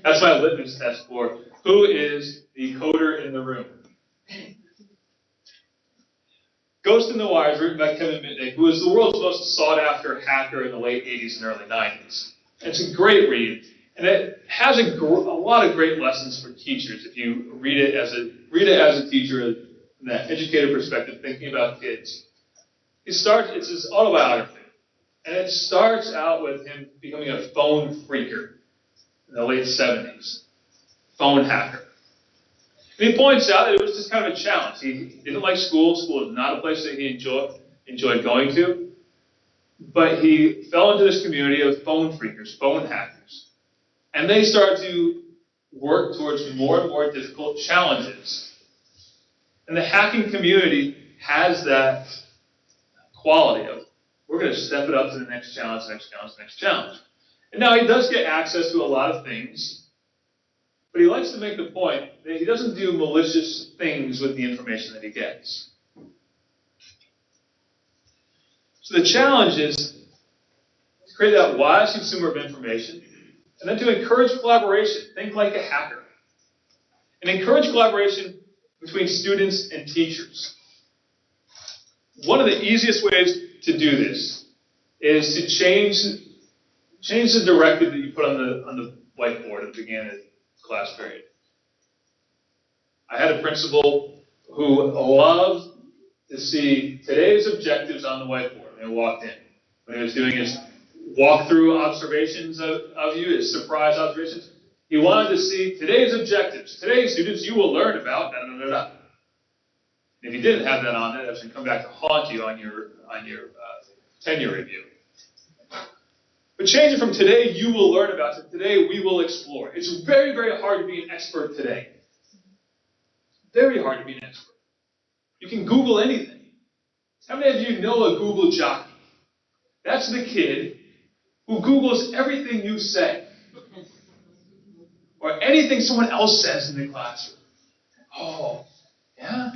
That's my litmus test for who is the coder in the room. Ghost in the Wires, written by Kevin Mitnick, who is the world's most sought-after hacker in the late 80s and early 90s. It's a great read, and it has a lot of great lessons for teachers if you read it as a teacher from that educator perspective, thinking about kids. It's his autobiography, and it starts out with him becoming a phone freaker in the late 70s, phone hacker. And he points out that it was just kind of a challenge. He didn't like school. School was not a place that he enjoyed going to. But he fell into this community of phone freakers, phone hackers. And they started to work towards more and more difficult challenges. And the hacking community has that quality of, we're going to step it up to the next challenge, next challenge, next challenge. And now he does get access to a lot of things, but he likes to make the point that he doesn't do malicious things with the information that he gets. So the challenge is to create that wise consumer of information, and then to encourage collaboration. Think like a hacker. And encourage collaboration between students and teachers. One of the easiest ways to do this is to change the directive that you put on the whiteboard at the beginning of the class period. I had a principal who loved to see today's objectives on the whiteboard when he walked in. When he was doing his walk-through observations of you, his surprise observations, he wanted to see today's objectives. Today, students, you will learn about da da da da. If you didn't have that on there, that's going to come back to haunt you on your tenure review. But change it from today you will learn about to today we will explore. It's very, very hard to be an expert today. Very hard to be an expert. You can Google anything. How many of you know a Google jockey? That's the kid who Googles everything you say. Or anything someone else says in the classroom. Oh, yeah?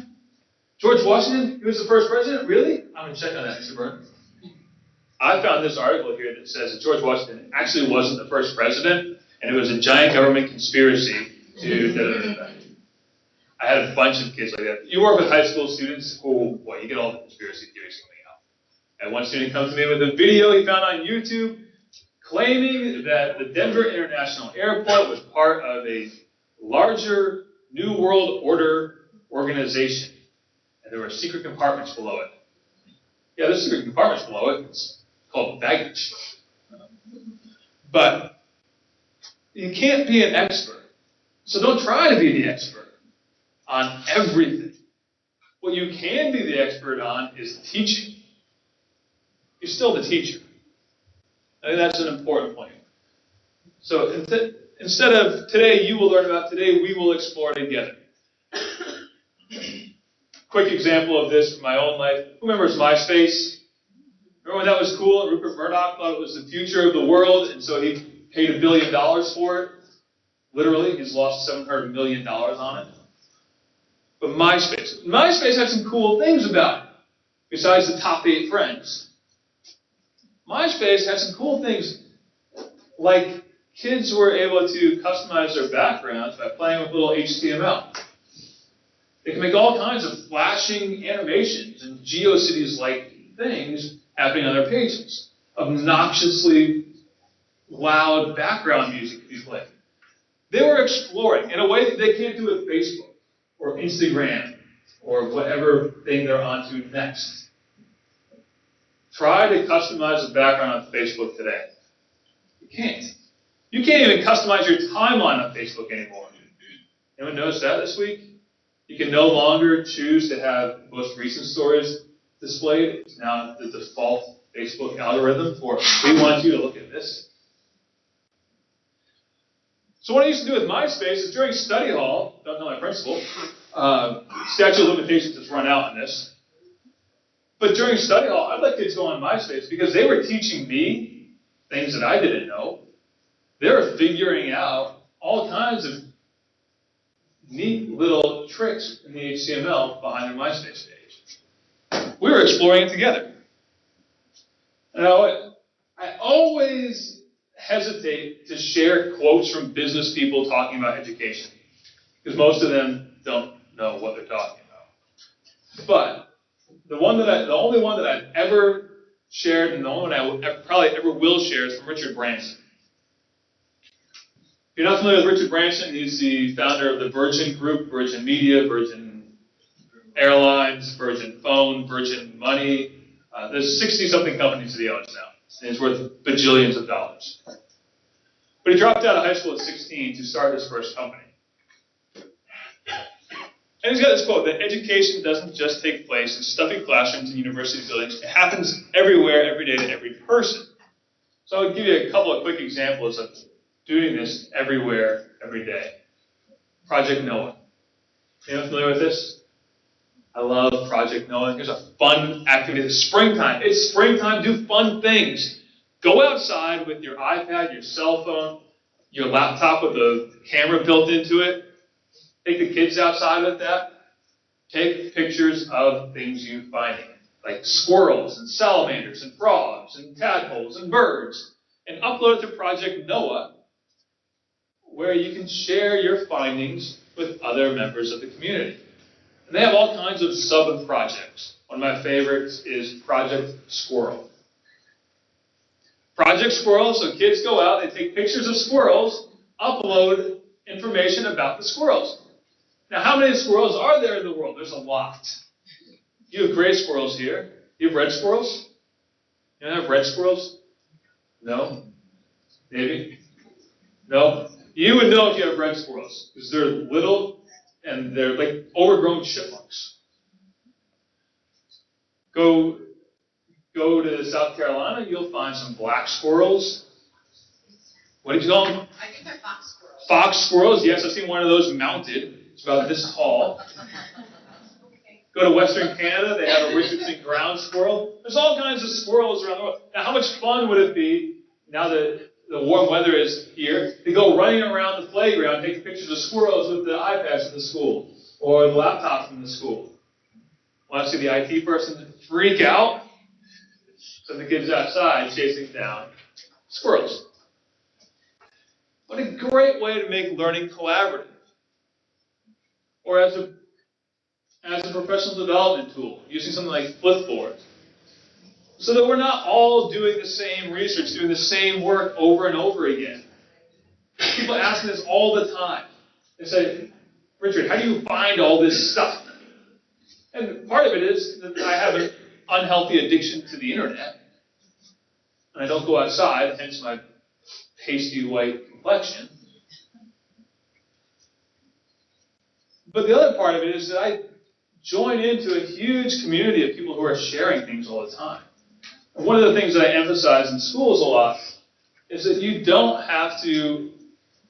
George Washington, he was the first president? Really? I'm going to check on that, Mr. Byrne. I found this article here that says that George Washington actually wasn't the first president, and it was a giant government conspiracy to da-da-da-da. I had a bunch of kids like that. You work with high school students, oh boy, you get all the conspiracy theories coming out. And one student comes to me with a video he found on YouTube claiming that the Denver International Airport was part of a larger New World Order organization. And there were secret compartments below it. Yeah, there's secret compartments below it. It's called baggage. But you can't be an expert. So don't try to be the expert on everything. What you can be the expert on is teaching. You're still the teacher. I think that's an important point. So instead of today you will learn about, today we will explore together. Quick example of this from my own life. Who remembers MySpace? Remember when that was cool? Rupert Murdoch thought it was the future of the world, and so he paid $1 billion for it. Literally, he's lost $700 million on it. But MySpace had some cool things about it, besides the top 8 friends. MySpace had some cool things, like kids were able to customize their backgrounds by playing with little HTML. They can make all kinds of flashing animations and GeoCities-like things happening on their pages. Obnoxiously loud background music to be played. They were exploring in a way that they can't do with Facebook or Instagram or whatever thing they're onto next. Try to customize the background on Facebook today. You can't. You can't even customize your timeline on Facebook anymore. Anyone notice that this week? You can no longer choose to have most recent stories displayed. It's now the default Facebook algorithm for, we want you to look at this. So what I used to do with MySpace is during study hall, don't tell my principal, statute of limitations has run out on this, but during study hall, I'd let kids go on MySpace because they were teaching me things that I didn't know. They were figuring out all kinds of neat little tricks in the HTML behind their MySpace page. We were exploring it together. Now, I always hesitate to share quotes from business people talking about education, because most of them don't know what they're talking about. But the only one that I've ever shared, and the only one I probably ever will share, is from Richard Branson. If you're not familiar with Richard Branson, he's the founder of the Virgin Group, Virgin Media, Virgin Airlines, Virgin Phone, Virgin Money. There's 60-something companies that he owns now, and he's worth bajillions of dollars. But he dropped out of high school at 16 to start his first company. And he's got this quote, that education doesn't just take place in stuffy classrooms and university buildings. It happens everywhere, every day, to every person. So I'll give you a couple of quick examples of doing this everywhere, every day. Project Noah. Anyone familiar with this? I love Project Noah. Here's a fun activity. It's springtime. It's springtime. Do fun things. Go outside with your iPad, your cell phone, your laptop with a camera built into it. Take the kids outside with that. Take pictures of things you find. like squirrels and salamanders and frogs and tadpoles and birds, and upload it to Project Noah, where you can share your findings with other members of the community. And they have all kinds of sub-projects. One of my favorites is Project Squirrel. Project Squirrel, so kids go out, they take pictures of squirrels, upload information about the squirrels. Now, how many squirrels are there in the world? There's a lot. You have gray squirrels here. You have red squirrels? You don't have red squirrels? No? Maybe? No? You would know if you have red squirrels, because they're little and they're like overgrown chipmunks. Go to South Carolina, you'll find some black squirrels. What did you call them? I think they're fox squirrels. Fox squirrels, yes, I've seen one of those mounted. It's about this tall. Go to Western Canada, they have a Richardson ground squirrel. There's all kinds of squirrels around the world. Now, how much fun would it be, now that the warm weather is here, to go running around the playground, taking pictures of squirrels with the iPads in the school, or the laptops in the school? Want to see the IT person freak out? So the kids outside chasing down squirrels. What a great way to make learning collaborative. Or as a professional development tool, using something like Flipboard. So that we're not all doing the same research, doing the same work over and over again. People ask me this all the time. They say, Richard, how do you find all this stuff? And part of it is that I have an unhealthy addiction to the internet. And I don't go outside, hence my pasty white complexion. But the other part of it is that I join into a huge community of people who are sharing things all the time. And one of the things that I emphasize in schools a lot is that you don't have to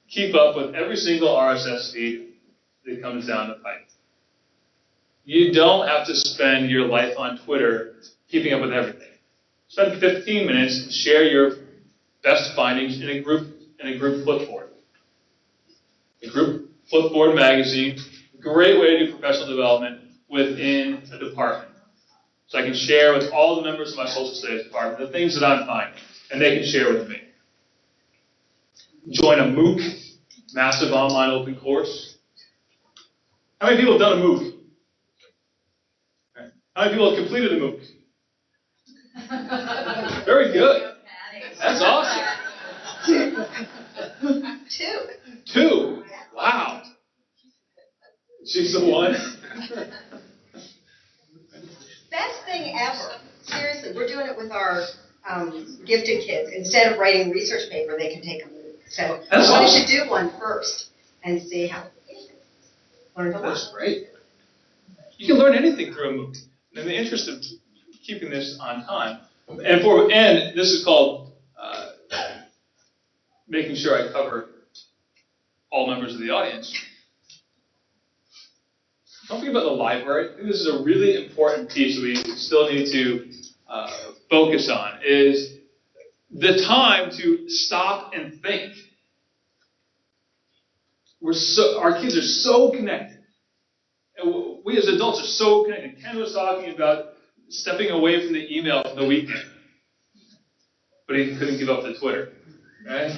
keep up with every single RSS feed that comes down the pipe. You don't have to spend your life on Twitter keeping up with everything. Spend 15 minutes and share your best findings in a group Flipboard. A group Flipboard magazine, great way to do professional development within a department. So I can share with all the members of my social studies department the things that I'm finding, and they can share with me. Join a MOOC, massive online open course. How many people have done a MOOC? How many people have completed a MOOC? Very good. That's awesome. Two. Wow. She's the one. Best thing ever. Seriously, we're doing it with our gifted kids. Instead of writing a research paper, they can take a MOOC. So That's why awesome. don't you do one first and see how it is. Learn a lot. That's great. You can learn anything through a MOOC. In the interest of keeping this on time, and this is called making sure I cover all members of the audience. Don't forget about the library. I think this is a really important piece that we still need to focus on, is the time to stop and think. Our kids are so connected. And we as adults are so connected. Ken was talking about stepping away from the email for the weekend, but he couldn't give up the Twitter, right?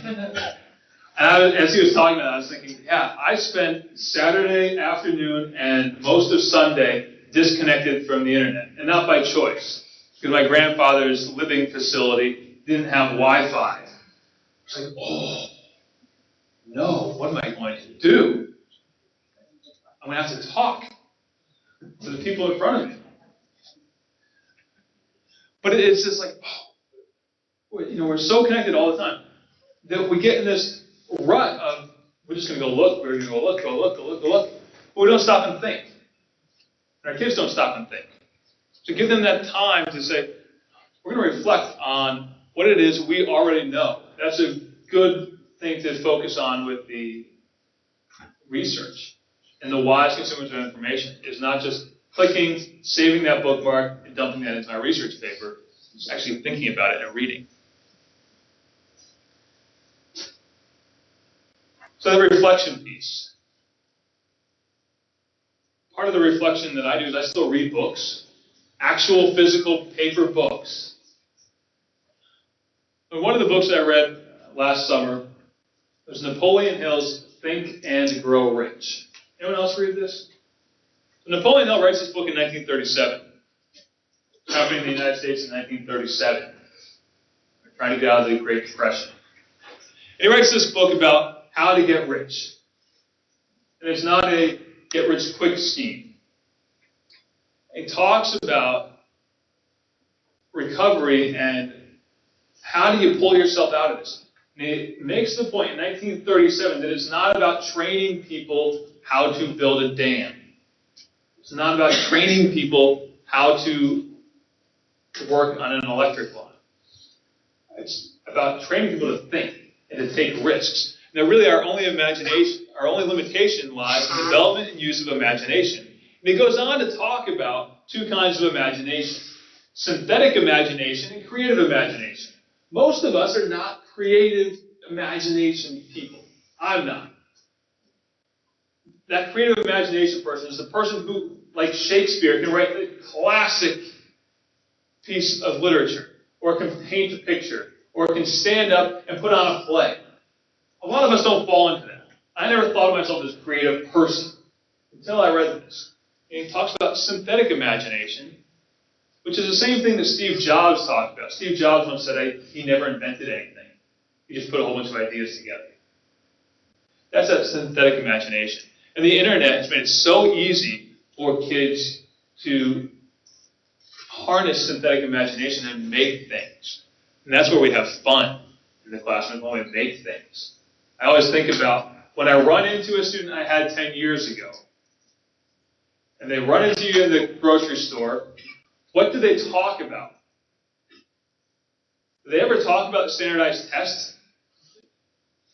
And as he was talking about it, I was thinking, yeah, I spent Saturday afternoon and most of Sunday disconnected from the internet, and not by choice, because my grandfather's living facility didn't have Wi-Fi. It's like, oh, no, what am I going to do? I'm going to have to talk to the people in front of me. But it's just like, we're so connected all the time that we get in this rut of, we're just going to go look, we're going to go look. But we don't stop and think. And our kids don't stop and think. So give them that time to say, we're going to reflect on what it is we already know. That's a good thing to focus on with the research. And the wise consumers of information is not just clicking, saving that bookmark, and dumping that into my research paper. It's actually thinking about it and reading. So the reflection piece. Part of the reflection that I do is I still read books. actual physical paper books. And one of the books that I read last summer was Napoleon Hill's Think and Grow Rich. Anyone else read this? So Napoleon Hill writes this book in 1937. It's happening in the United States in 1937. They're trying to get out of the Great Depression. And he writes this book about how to get rich. And it's not a get-rich-quick scheme. He talks about recovery and how do you pull yourself out of this. And he makes the point in 1937 that it's not about training people how to build a dam. It's not about training people how to work on an electric line. It's about training people to think and to take risks. Now, really, our only limitation lies in development and use of imagination. And he goes on to talk about two kinds of imagination: synthetic imagination and creative imagination. Most of us are not creative imagination people. I'm not. That creative imagination person is the person who, like Shakespeare, can write a classic piece of literature, or can paint a picture, or can stand up and put on a play. A lot of us don't fall into that. I never thought of myself as a creative person until I read this. And he talks about synthetic imagination, which is the same thing that Steve Jobs talked about. Steve Jobs once said he never invented anything. He just put a whole bunch of ideas together. That's a synthetic imagination. And the internet has made it so easy for kids to harness synthetic imagination and make things. And that's where we have fun in the classroom, when we make things. I always think about when I run into a student I had 10 years ago, and they run into you in the grocery store, what do they talk about? Do they ever talk about the standardized test?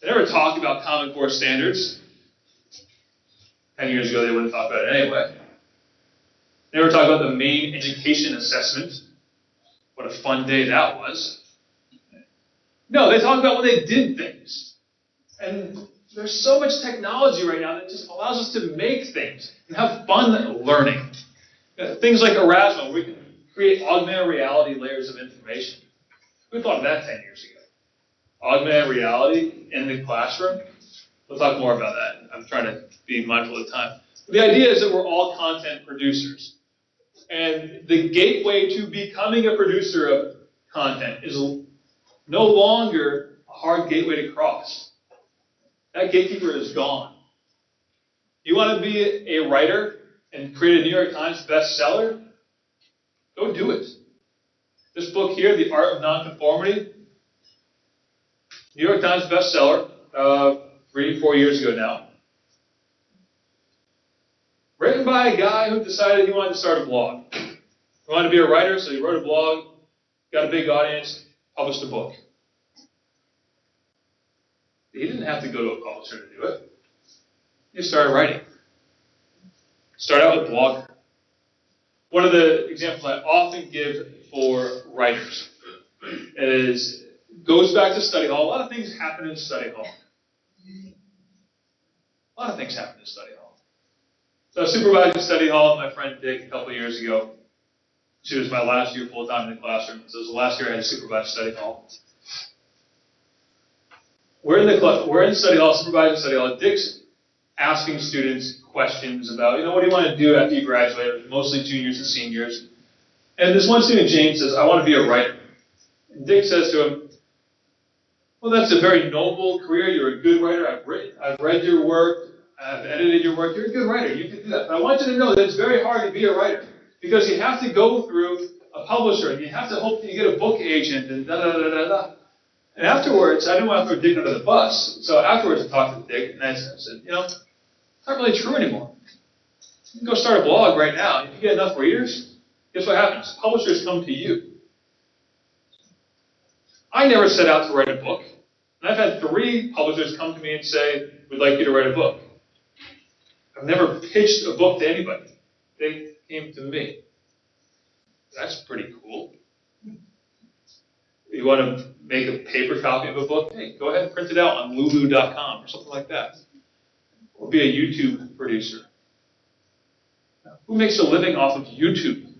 They never talk about Common Core standards. 10 years ago, they wouldn't talk about it anyway. They never talk about the main education assessment. What a fun day that was. No, they talk about when they did things. And there's so much technology right now that just allows us to make things and have fun learning. Things like Erasmus, where we can create augmented reality layers of information. Who thought of that 10 years ago? Augmented reality in the classroom? We'll talk more about that. I'm trying to be mindful of time. But the idea is that we're all content producers. And the gateway to becoming a producer of content is no longer a hard gateway to cross. That gatekeeper is gone. You want to be a writer and create a New York Times bestseller? Go do it. This book here, The Art of Nonconformity, New York Times bestseller, 3-4 years ago now. Written by a guy who decided he wanted to start a blog. He wanted to be a writer, so he wrote a blog, got a big audience, published a book. He didn't have to go to a publisher to do it. He just started writing. Start out with Blogger. One of the examples I often give for writers goes back to study hall. A lot of things happen in study hall. A lot of things happen in study hall. So I was supervising study hall with my friend Dick a couple of years ago. She was my last year full-time in the classroom. So it was the last year I had to supervise study hall. We're in study hall, supervising study hall. Dick's asking students questions about, what do you want to do after you graduate? Mostly juniors and seniors. And this one student, James, says, I want to be a writer. And Dick says to him, well, that's a very noble career. You're a good writer. I've read your work. I've edited your work. You're a good writer. You can do that. But I want you to know that it's very hard to be a writer because you have to go through a publisher and you have to hope that you get a book agent and da-da-da-da-da. And afterwards, I didn't want to throw Dick under the bus. So afterwards, I talked to Dick and I said, it's not really true anymore. You can go start a blog right now. If you get enough readers, guess what happens? Publishers come to you. I never set out to write a book. And I've had 3 publishers come to me and say, we'd like you to write a book. I've never pitched a book to anybody. They came to me. That's pretty cool. You want to make a paper copy of a book? Hey, go ahead and print it out on lulu.com or something like that. Or be a YouTube producer. Who makes a living off of YouTube?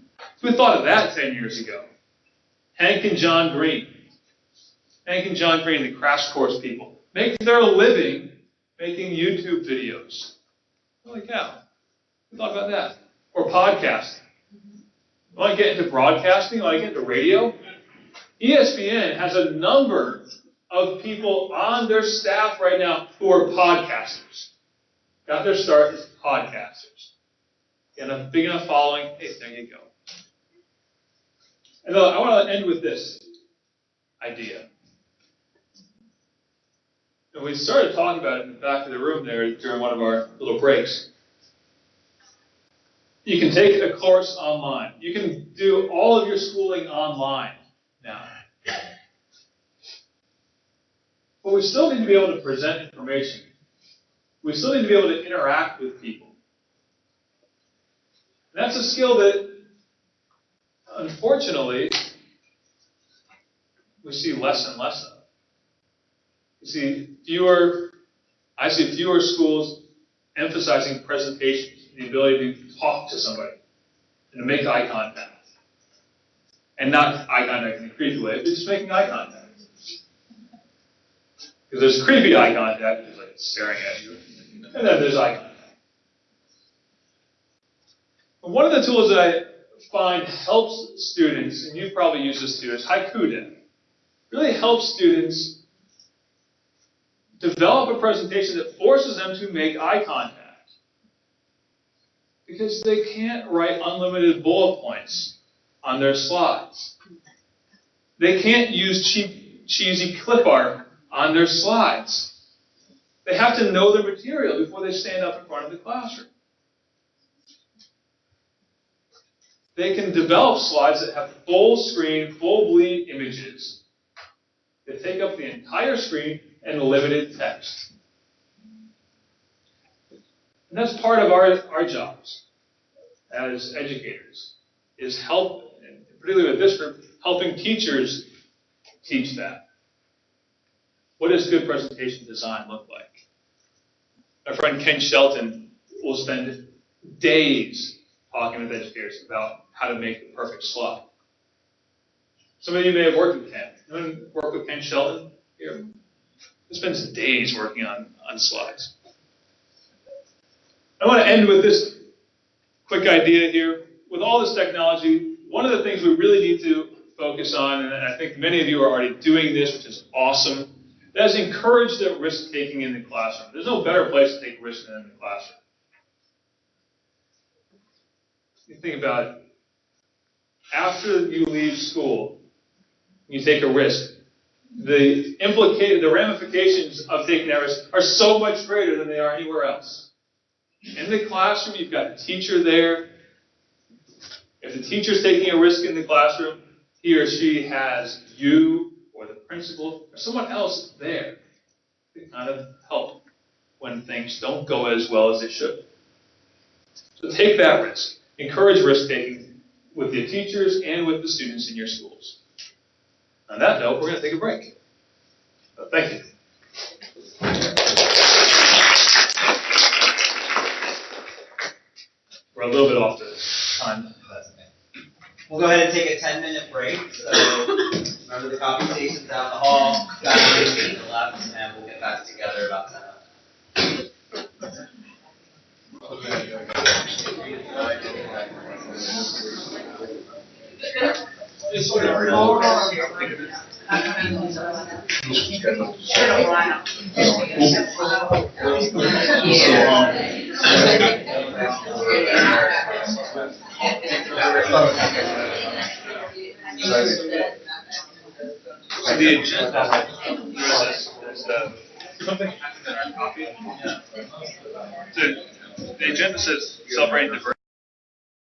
Who thought of that 10 years ago? Hank and John Green. Hank and John Green, the Crash Course people, make their living making YouTube videos. Holy cow. Who thought about that? Or podcasting. You want to get into broadcasting? You want to get into radio? ESPN has a number of people on their staff right now who are podcasters. Got their start as podcasters. Got a big enough following. Hey, there you go. And I want to end with this idea. And we started talking about it in the back of the room there during one of our little breaks. You can take a course online. You can do all of your schooling online now. But we still need to be able to present information. We still need to be able to interact with people. And that's a skill that, unfortunately, we see less and less of. I see fewer schools emphasizing presentations, the ability to talk to somebody and to make eye contact. And not eye contact in a creepy way, but just making eye contact. Because there's creepy eye contact, just like staring at you, and then there's eye contact. And one of the tools that I find helps students, and you probably use this too, is Haikuda. Really helps students develop a presentation that forces them to make eye contact. Because they can't write unlimited bullet points on their slides. They can't use cheesy clip art on their slides. They have to know their material before they stand up in front of the classroom. They can develop slides that have full screen, full bleed images that take up the entire screen and limited text. And that's part of our jobs as educators, is help, and particularly with this group, helping teachers teach that. What does good presentation design look like? Our friend Ken Shelton will spend days talking with educators about how to make the perfect slide. Some of you may have worked with Ken. Anyone work with Ken Shelton here? He spends days working on slides. I want to end with this quick idea here. With all this technology, one of the things we really need to focus on, and I think many of you are already doing this, which is awesome, that is encourage the risk-taking in the classroom. There's no better place to take risk than in the classroom. You think about it. After you leave school, you take a risk. The ramifications of taking that risk are so much greater than they are anywhere else. In the classroom, you've got a teacher there. If the teacher's taking a risk in the classroom, he or she has you or the principal or someone else there to kind of help when things don't go as well as they should. So take that risk. Encourage risk-taking with your teachers and with the students in your schools. On that note, we're going to take a break. Thank you. We're a little bit off the time. We'll go ahead and take a 10-minute break. So remember the coffee station's down the hall, back to the left, and we'll get back together about 10 minutes. The agenda is something happened in our copy. Yeah. The agenda says celebrating the birthday.